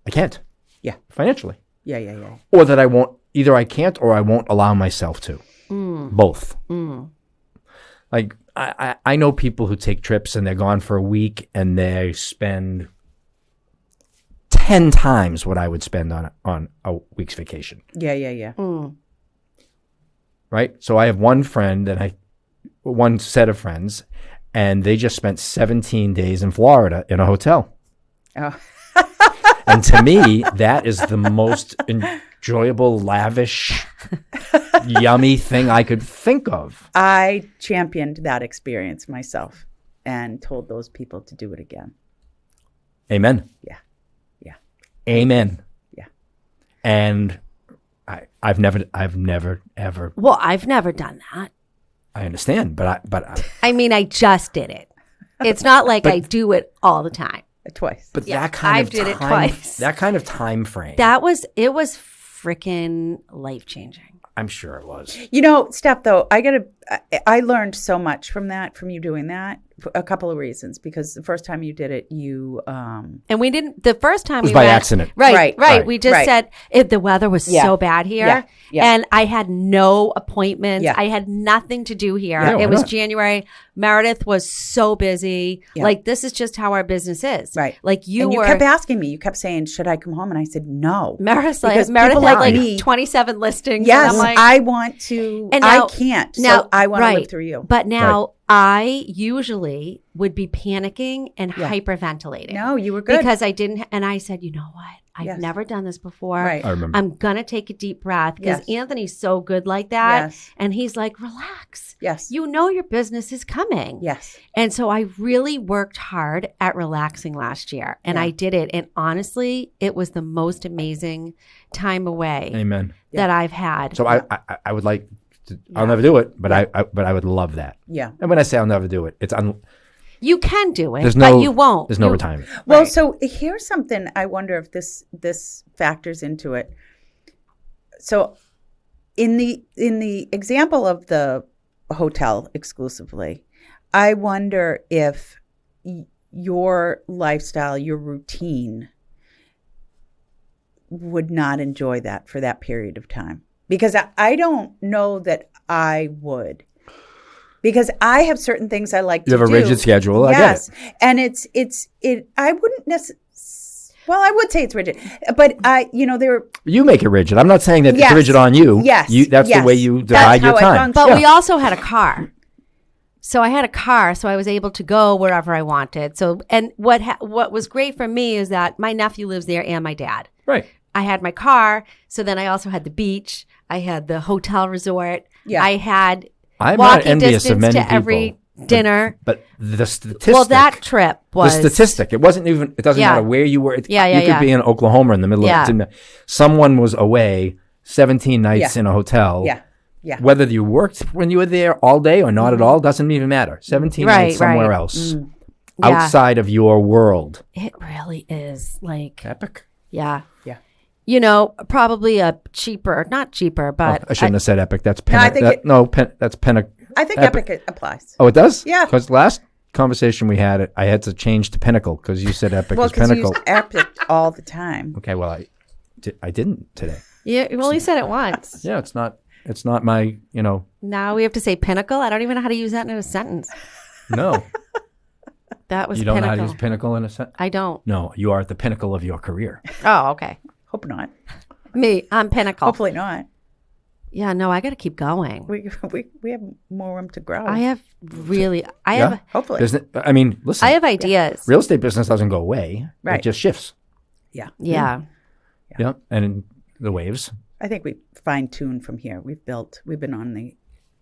I can't. Yeah. Financially. Yeah. Or that I won't. Either I can't or I won't allow myself to. Both. Like I know people who take trips and they're gone for a week and they spend 10 times what I would spend on a week's vacation. Yeah. Right? So I have one set of friends, and they just spent 17 days in Florida in a hotel. Oh. And to me, that is the most enjoyable, lavish, yummy thing I could think of. I championed that experience myself and told those people to do it again. Amen. Yeah. Amen. Yeah. And I've never ever. Well, I've never done that. I understand, but I mean, I just did it. It's not like I do it all the time. Twice. But Yeah, that kind I've of did it time, twice. that kind of time frame. It was freaking life changing. I'm sure it was. You know, Steph, though, I learned so much from you doing that, for a couple of reasons. Because the first time you did it, And we didn't, the first time It was we by went, accident. Right. Right. We just said the weather was so bad here. Yeah. And I had no appointments. Yeah. I had nothing to do here. Yeah, why it was not? January. Meredith was so busy. Yeah. Like, this is just how our business is. Right. Like you and you were. kept asking me. You kept saying, "Should I come home?" And I said, "No." Meredith Because had people like like me- 27 listings. Yes, And I'm like, I want to. And now- I can't. now- so I want to right. live through you. But now I usually would be panicking and Yeah. hyperventilating. No, you were good. Because I didn't, and I said, you know what? I've Yes. never done this before. Right. I remember. I'm going to take a deep breath because Yes. Anthony's so good like that. Yes. And he's like, relax. Yes. You know your business is coming. Yes. And so I really worked hard at relaxing last year. And Yeah. I did it. And honestly, it was the most amazing time away Amen. that I've had. So I would like to, I'll never do it, but I would love that. Yeah. And when I say I'll never do it, it's You can do it, there's but no you won't. There's no You- retirement. Well, Right. so here's something. I wonder if this factors into it. So, in the example of the hotel exclusively, I wonder if your lifestyle, your routine, would not enjoy that for that period of time, because I don't know that I would. Because I have certain things I like to do. You have a rigid schedule. Yes. I get it. And I wouldn't necessarily, well, I would say it's rigid, but You make it rigid. I'm not saying that Yes. it's rigid on you. Yes. That's the Yes. way you That's divide your how I time. function. But Yeah. we also had a car. So I had a car, so I was able to go wherever I wanted. So, and what was great for me is that my nephew lives there and my dad. Right. I had my car, so then I also had the beach. I had the hotel resort. Yeah. I had I'm not walking envious of distance many to every people, dinner. But the statistic. Well, that trip was the statistic. It wasn't even. It doesn't Yeah. matter where you were. Yeah, You could be in Oklahoma in the middle Yeah. of. Someone was away 17 nights in a hotel. Yeah. Yeah. Whether you worked when you were there all day or not at all doesn't even matter. 17 Right, nights somewhere right. else, Yeah. outside of your world. It really is like Epic. yeah. Yeah. You know, probably not cheaper, but I shouldn't have said epic. That's No, I think that's Pena. I think Epic. Epic applies. Oh, it does? Yeah. Because last conversation we had, I had to change to Pinnacle because you said epic Well, is because you Pinnacle. use Epic all the time. Okay, well, I didn't today. you only said it once. Yeah, it's not my, Now we have to say pinnacle. I don't even know how to use that in a sentence. no. That was You don't know pinnacle. how to use Pinnacle in a sentence? I don't. No, you are at the pinnacle of your career. Oh, okay. Hope not. Me, I'm pinnacle. Hopefully not. Yeah, no, I got to keep going. We have more room to grow. I have Hopefully. Listen, I have ideas. real estate business doesn't go away. Right. It just shifts. Yeah. Yeah. Yeah. And in the waves. I think we fine-tuned from here. We've been on the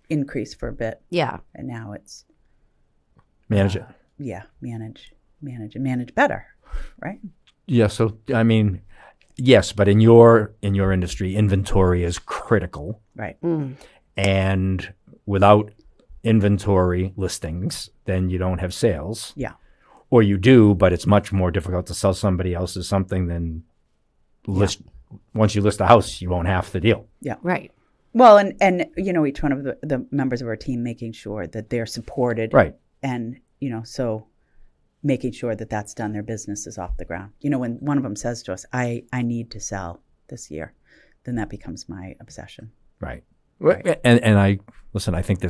increase for a bit, Yeah. and now it's Manage it. manage. manage better, right? Yeah. So I mean, yes, but in your industry, inventory is critical, Right. and without inventory listings, then you don't have sales. Yeah. Or you do, but it's much more difficult to sell somebody else's something than list. Once you list a house, you own half the deal. Yeah. Right. Well, and each one of the members of our team making sure that they're supported. Right. And, so making sure that that's done, their business is off the ground. When one of them says to us, I need to sell this year, then that becomes my obsession. Right. Right. And I listen. I think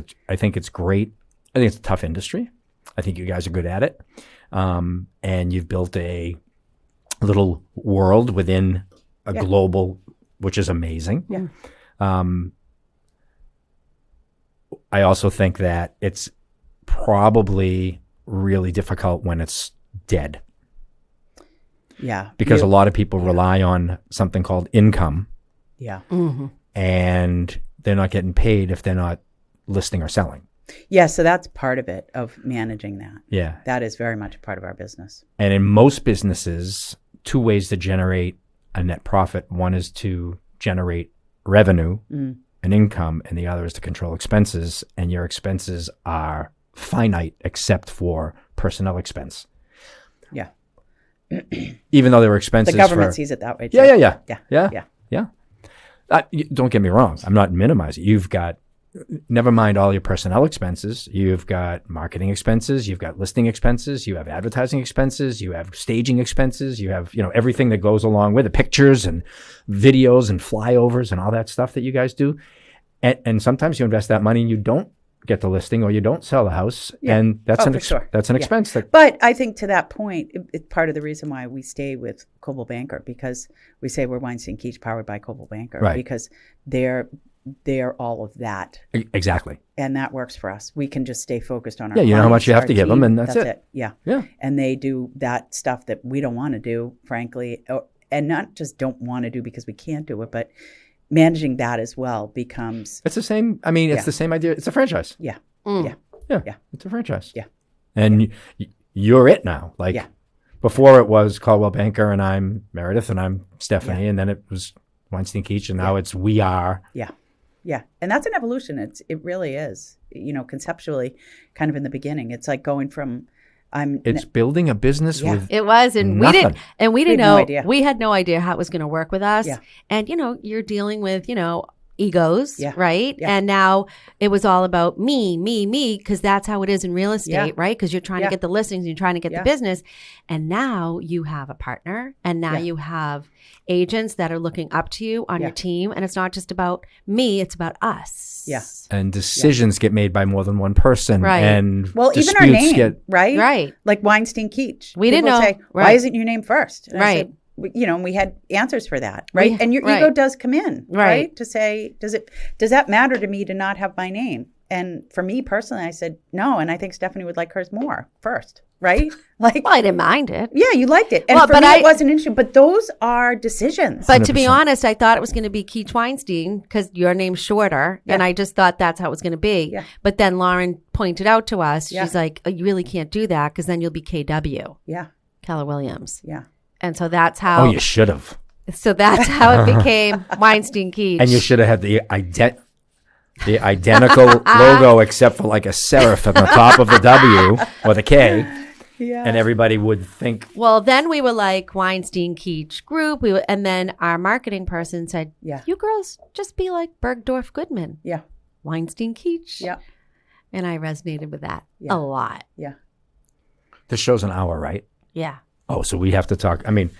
it's great. I think it's a tough industry. I think you guys are good at it, and you've built a little world within a global, which is amazing. Yeah. I also think that it's probably really difficult when it's dead. Yeah. Because a lot of people rely on something called income. Yeah. And they're not getting paid if they're not listing or selling. Yeah. So that's part of it, of managing that. Yeah. That is very much a part of our business. And in most businesses, two ways to generate a net profit. One is to generate revenue and income, and the other is to control expenses. And your expenses are finite except for personnel expense. Yeah. Even though there were expenses The government sees it that way too. Yeah. Don't get me wrong. I'm not minimizing. You've got, never mind all your personnel expenses. You've got marketing expenses. You've got listing expenses. You have advertising expenses. You have staging expenses. You have, everything that goes along with it, pictures and videos and flyovers and all that stuff that you guys do. And sometimes you invest that money and you don't get the listing or you don't sell the house. Yeah. And that's that's an Yeah. expense. But I think to that point, it's part of the reason why we stay with Coldwell Banker, because we say we're Weinstein Keach powered by Coldwell Banker, Right. because they're all of that. Exactly. And that works for us. We can just stay focused on our Yeah, you know how much clients, you have our to give them, team. and that's it. Yeah. Yeah. And they do that stuff that we don't want to do, frankly, and not just don't want to do because we can't do it, but managing that as well becomes. It's the same. I mean, it's the same idea. It's a franchise. Yeah. Mm. Yeah. It's a franchise. Yeah. And you're it now. Like before it was Caldwell Banker and I'm Meredith and I'm Stephanie, and then it was Weinstein Keach, and now it's we are. Yeah. Yeah. And that's an evolution. It really is, conceptually, kind of in the beginning. It's like going from It's building a business with It was, and nothing. we didn't know. no idea. We had no idea how it was going to work with us. Yeah. And you're dealing with egos, Yeah. right? Yeah. And now it was all about me, because that's how it is in real estate, Yeah. right? Because you're trying to get the listings, and you're trying to get Yeah. the business, and now you have a partner, and now you have agents that are looking up to you on your team, and it's not just about me; it's about us. Yeah. and decisions get made by more than one person. Right. And Well, even our disputes name, right? Right. Like Weinstein Keach. We didn't People know. say, why Right. isn't your name first? And I Right. said, and we had answers for that, right? And your right. ego does come in, Right. right? To say, does that matter to me to not have my name? And for me personally, I said no, and I think Stephanie would like hers more first, right? Like, Well, I didn't mind it. yeah, you liked it, and Well, for but me, I- it wasn't an issue. But those are decisions. But to be 100%. honest, I thought it was going to be Keach Weinstein because your name's shorter. Yeah. And I just thought that's how it was going to be. Yeah. But then Lauren pointed out to us, Yeah. she's like, oh, you really can't do that because then you'll be KW, yeah, Keller Williams. yeah, And so that's how you should have. so that's how it became Weinstein Keach. And you should have had the identical logo except for like a serif at the top of the W or the K. yeah. And everybody would think, Well, then we were like Weinstein Keach Group. And then our marketing person said, Yeah. you girls just be like Bergdorf Goodman, yeah, Weinstein Keach. yeah, And I resonated with that Yeah. a lot. yeah. this show's an hour, right? Yeah. Oh, so we have to talk. I mean,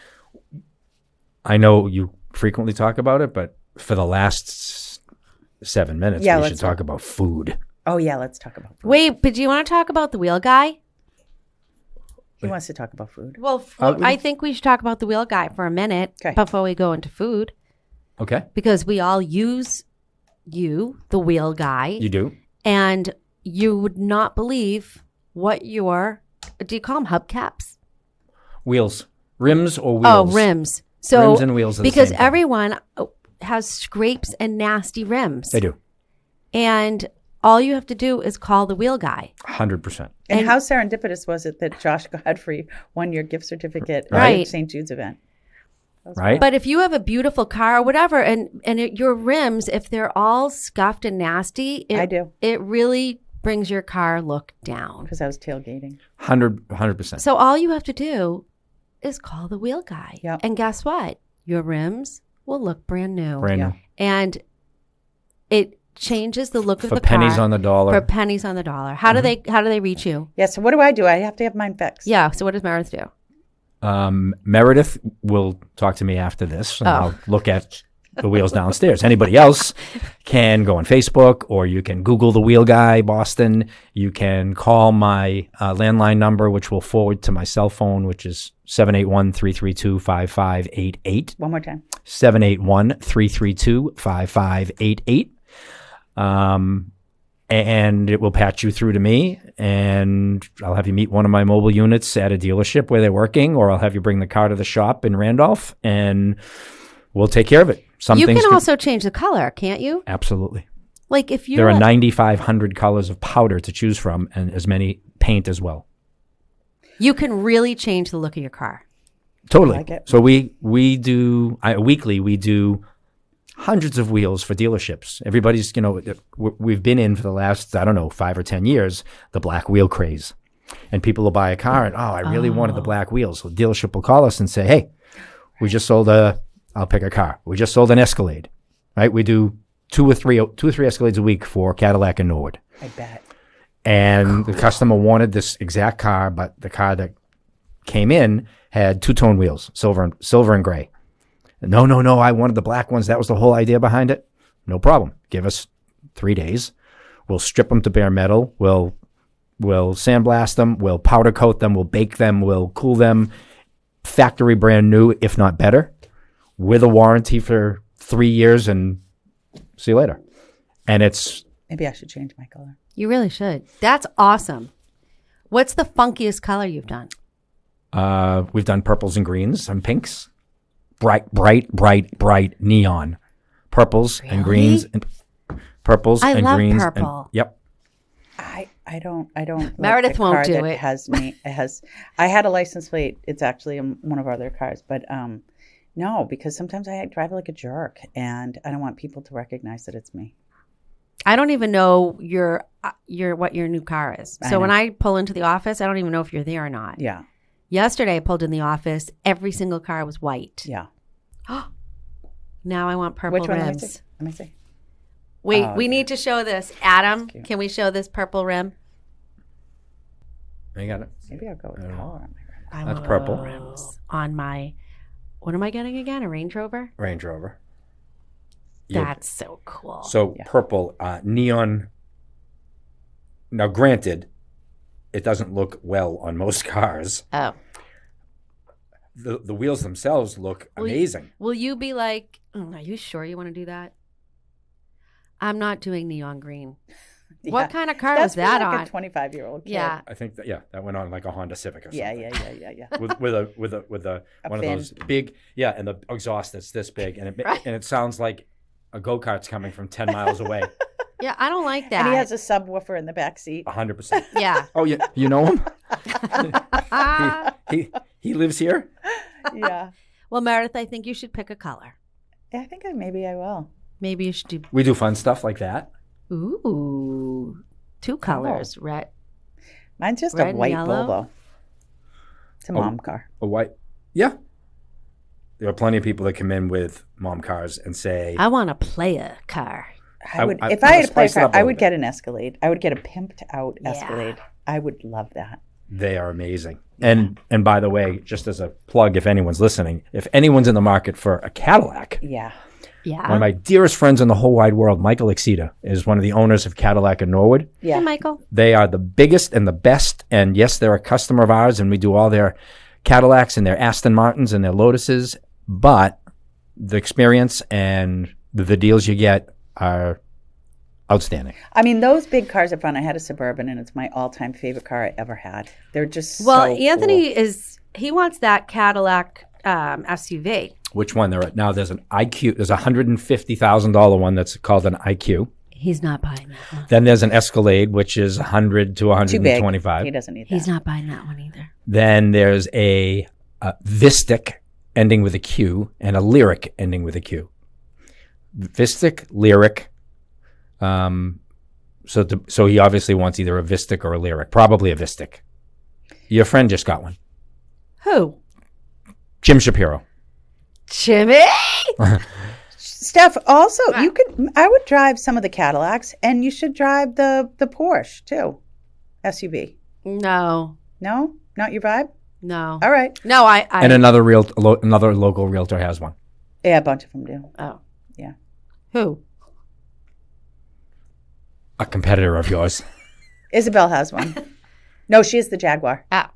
I know you frequently talk about it, but for the last 7 minutes, Yeah, we let's should talk about food. Oh yeah, let's talk about food. Wait, but do you want to talk about the wheel guy? He wants to talk about food. Well, we- I think we should talk about the wheel guy for a minute 'Kay. before we go into food, Okay. because we all use the wheel guy, You do? and you would not believe what do you call them hubcaps? Wheels. Rims or wheels? Oh, rims. So Rims and wheels are the because same thing. everyone has scrapes and nasty rims. They do. And all you have to do is call the wheel guy. 100%. And how serendipitous was it that Josh Godfrey won your gift certificate Right. at St. Jude's event? Right? But if you have a beautiful car or whatever, your rims, if they're all scuffed and nasty, I do. It really brings your car look down. Because I was tailgating. 100%. So all you have to do is call the wheel guy. Yep. And guess what? Your rims will look brand new. Brand new. And it changes the look of For the car. pennies on the dollar. For pennies on the dollar. How do they reach you? Yeah, so what do? I have to have mine fixed. Yeah. So what does Meredith do? Meredith will talk to me after this, and Oh. I'll look at the wheels downstairs. Anybody else can go on Facebook, or you can Google the Wheel Guy Boston. You can call my landline number, which will forward to my cell phone, which is 781-332-5588. One more time. 781-332-5588. And it will patch you through to me, and I'll have you meet one of my mobile units at a dealership where they're working, or I'll have you bring the car to the shop in Randolph, and we'll take care of it. Some You things can also change the color, can't you? absolutely. Like if you There are 9,500 colors of powder to choose from, and as many paint as well. you can really change the look of your car. Totally. I like it. So we do weekly. We do hundreds of wheels for dealerships. Everybody's, we've been in for the last, 5 or 10 years, the black wheel craze. And people will buy a car and, I really wanted the black wheels. So the dealership will call us and say, hey, we just sold I'll pick a car. We just sold an Escalade, right? We do two or three Escalades a week for Cadillac and Norwood. I bet. And the customer wanted this exact car, but the car that came in had two-tone wheels, silver and gray. No, I wanted the black ones. That was the whole idea behind it. No problem. Give us 3 days. We'll strip them to bare metal. We'll sandblast them. We'll powder coat them. We'll bake them. We'll cool them. Factory brand new, if not better, with a warranty for 3 years, and see you later. And it's Maybe I should change my color. You really should. That's awesome. What's the funkiest color you've done? we've done purples and greens and pinks. Bright neon purples and greens and purples I and love greens. purple. Yep. I don't. like Meredith the won't car do that it. I had a license plate. It's actually one of our other cars, but no, because sometimes I drive like a jerk, and I don't want people to recognize that it's me. I don't even know what your new car is. I So when know. I pull into the office, I don't even know if you're there or not. Yeah, Yesterday I pulled in the office. Every single car was white. yeah. Now I want purple Which one? rims. Let me see. Wait, Oh, we yeah. need to show this. Adam, cute. can we show this purple rim? You got it. Maybe I'll go with I don't color. I That's want purple. rims on my, what am I getting again? A Range Rover? Range Rover. Yeah. That's so cool. So Yeah. purple, neon. Now, granted, it doesn't look well on most cars. Oh. The wheels themselves look Will you- amazing. Will you be like, are you sure you want to do that? I'm not doing neon green. Yeah. What kind of car That's was that for like on? a 25-year-old kid. Yeah. I think that went on like a Honda Civic or something. Yeah. with a A one fin. of those big and the exhaust that's this big and Right. it sounds like a go-kart's coming from 10 miles away. Yeah, I don't like that. And he has a subwoofer in the back seat. 100%. yeah. Oh, yeah, you know him? Ah. he lives here? Yeah. Well, Meredith, I think you should pick a color. I think maybe I will. Maybe you should do, We do fun stuff like that. ooh, two colors, red. Mine's just Red a and white yellow? Volvo. It's a mom car. A white. Yeah. There are plenty of people that come in with mom cars and say, I want a player car. I would, I if I had a play spice it car, up a I little would bit. get an Escalade. I would get a pimped out Yeah. Escalade. I would love that. they are amazing. And by the way, just as a plug, if anyone's listening, if anyone's in the market for a Cadillac, Yeah. Yeah. one of my dearest friends in the whole wide world, Michael Exita, is one of the owners of Cadillac in Norwood. Yeah. Hey, Michael. They are the biggest and the best. And yes, they're a customer of ours, and we do all their Cadillacs and their Aston Martins and their Lotuses. But the experience and the deals you get are outstanding. I mean, those big cars up front, I had a Suburban, and it's my all-time favorite car I ever had. They're just Well, so Anthony cool. he wants that Cadillac SUV. Which one? There's an IQ. There's a $150,000 one that's called an IQ. He's not buying that one. Then there's an Escalade, which is 100 to Too big. 125. He doesn't need that. He's not buying that one either. Then there's a Vistic ending with a Q and a Lyric ending with a Q. Vistic, Lyric. So he obviously wants either a Vistic or a Lyric. Probably a Vistic. Your friend just got one. Who? Jim Shapiro. Jimmy? Steph, also, I would drive some of the Cadillacs, and you should drive the Porsche, too. SUV. No. No? Not your vibe? No. All right. No, I And another local realtor has one. Yeah, a bunch of them do. Oh. Yeah. Who? A competitor of yours. Isabel has one. No, she has the Jaguar. Oh.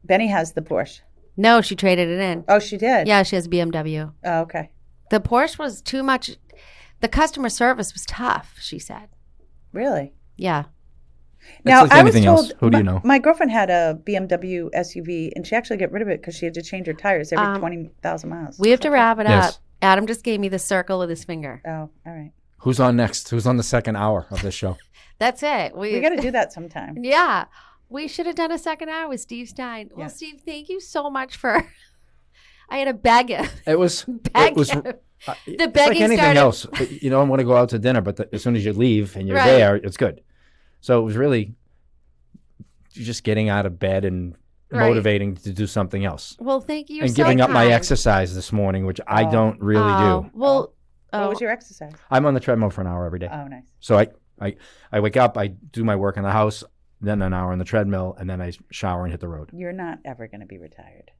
Benny has the Porsche. No, she traded it in. Oh, she did? Yeah, she has a BMW. Oh, okay. The Porsche was too much. The customer service was tough, she said. Really? Yeah. Now, like I was anything told, else. Who do you know? My girlfriend had a BMW SUV, and she actually got rid of it because she had to change her tires every 20,000 miles. We have to wrap it Yes. up. Adam just gave me the circle with his finger. Oh, all right. Who's on next? Who's on the second hour of this show? That's it. We got to do that sometime. Yeah. We should have done a second hour with Steve Stein. Well, Yeah. Steve, thank you so much for. I had to beg him. It was. Beg It was. him. It's The like begging anything started. else. You don't want to go out to dinner, but as soon as you leave and you're Right. there, it's good. So it was really just getting out of bed and Right. motivating to do something else. Well, thank you. And so giving up my kind. exercise this morning, which I don't really do. Well, What was your exercise? I'm on the treadmill for an hour every day. Oh, nice. So I wake up, I do my work in the house, then an hour on the treadmill, and then I shower and hit the road. You're not ever going to be retired.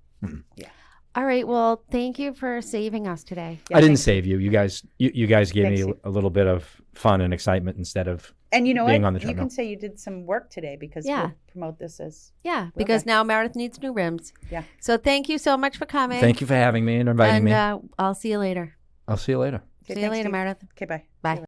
all right. Well, thank you for saving us today. Yeah, I didn't thanks. save you. You guys gave Thanks, me Steve. a little bit of fun and excitement instead of And you know being what? on the You treadmill. can say you did some work today because Yeah. we'll promote this as. Yeah, because now Meredith needs new rims. Yeah. So thank you so much for coming. Thank you for having me and inviting and me. I'll see you later. I'll see you later. Okay, See you thanks, later, Steve. Meredith. Okay, bye. Bye.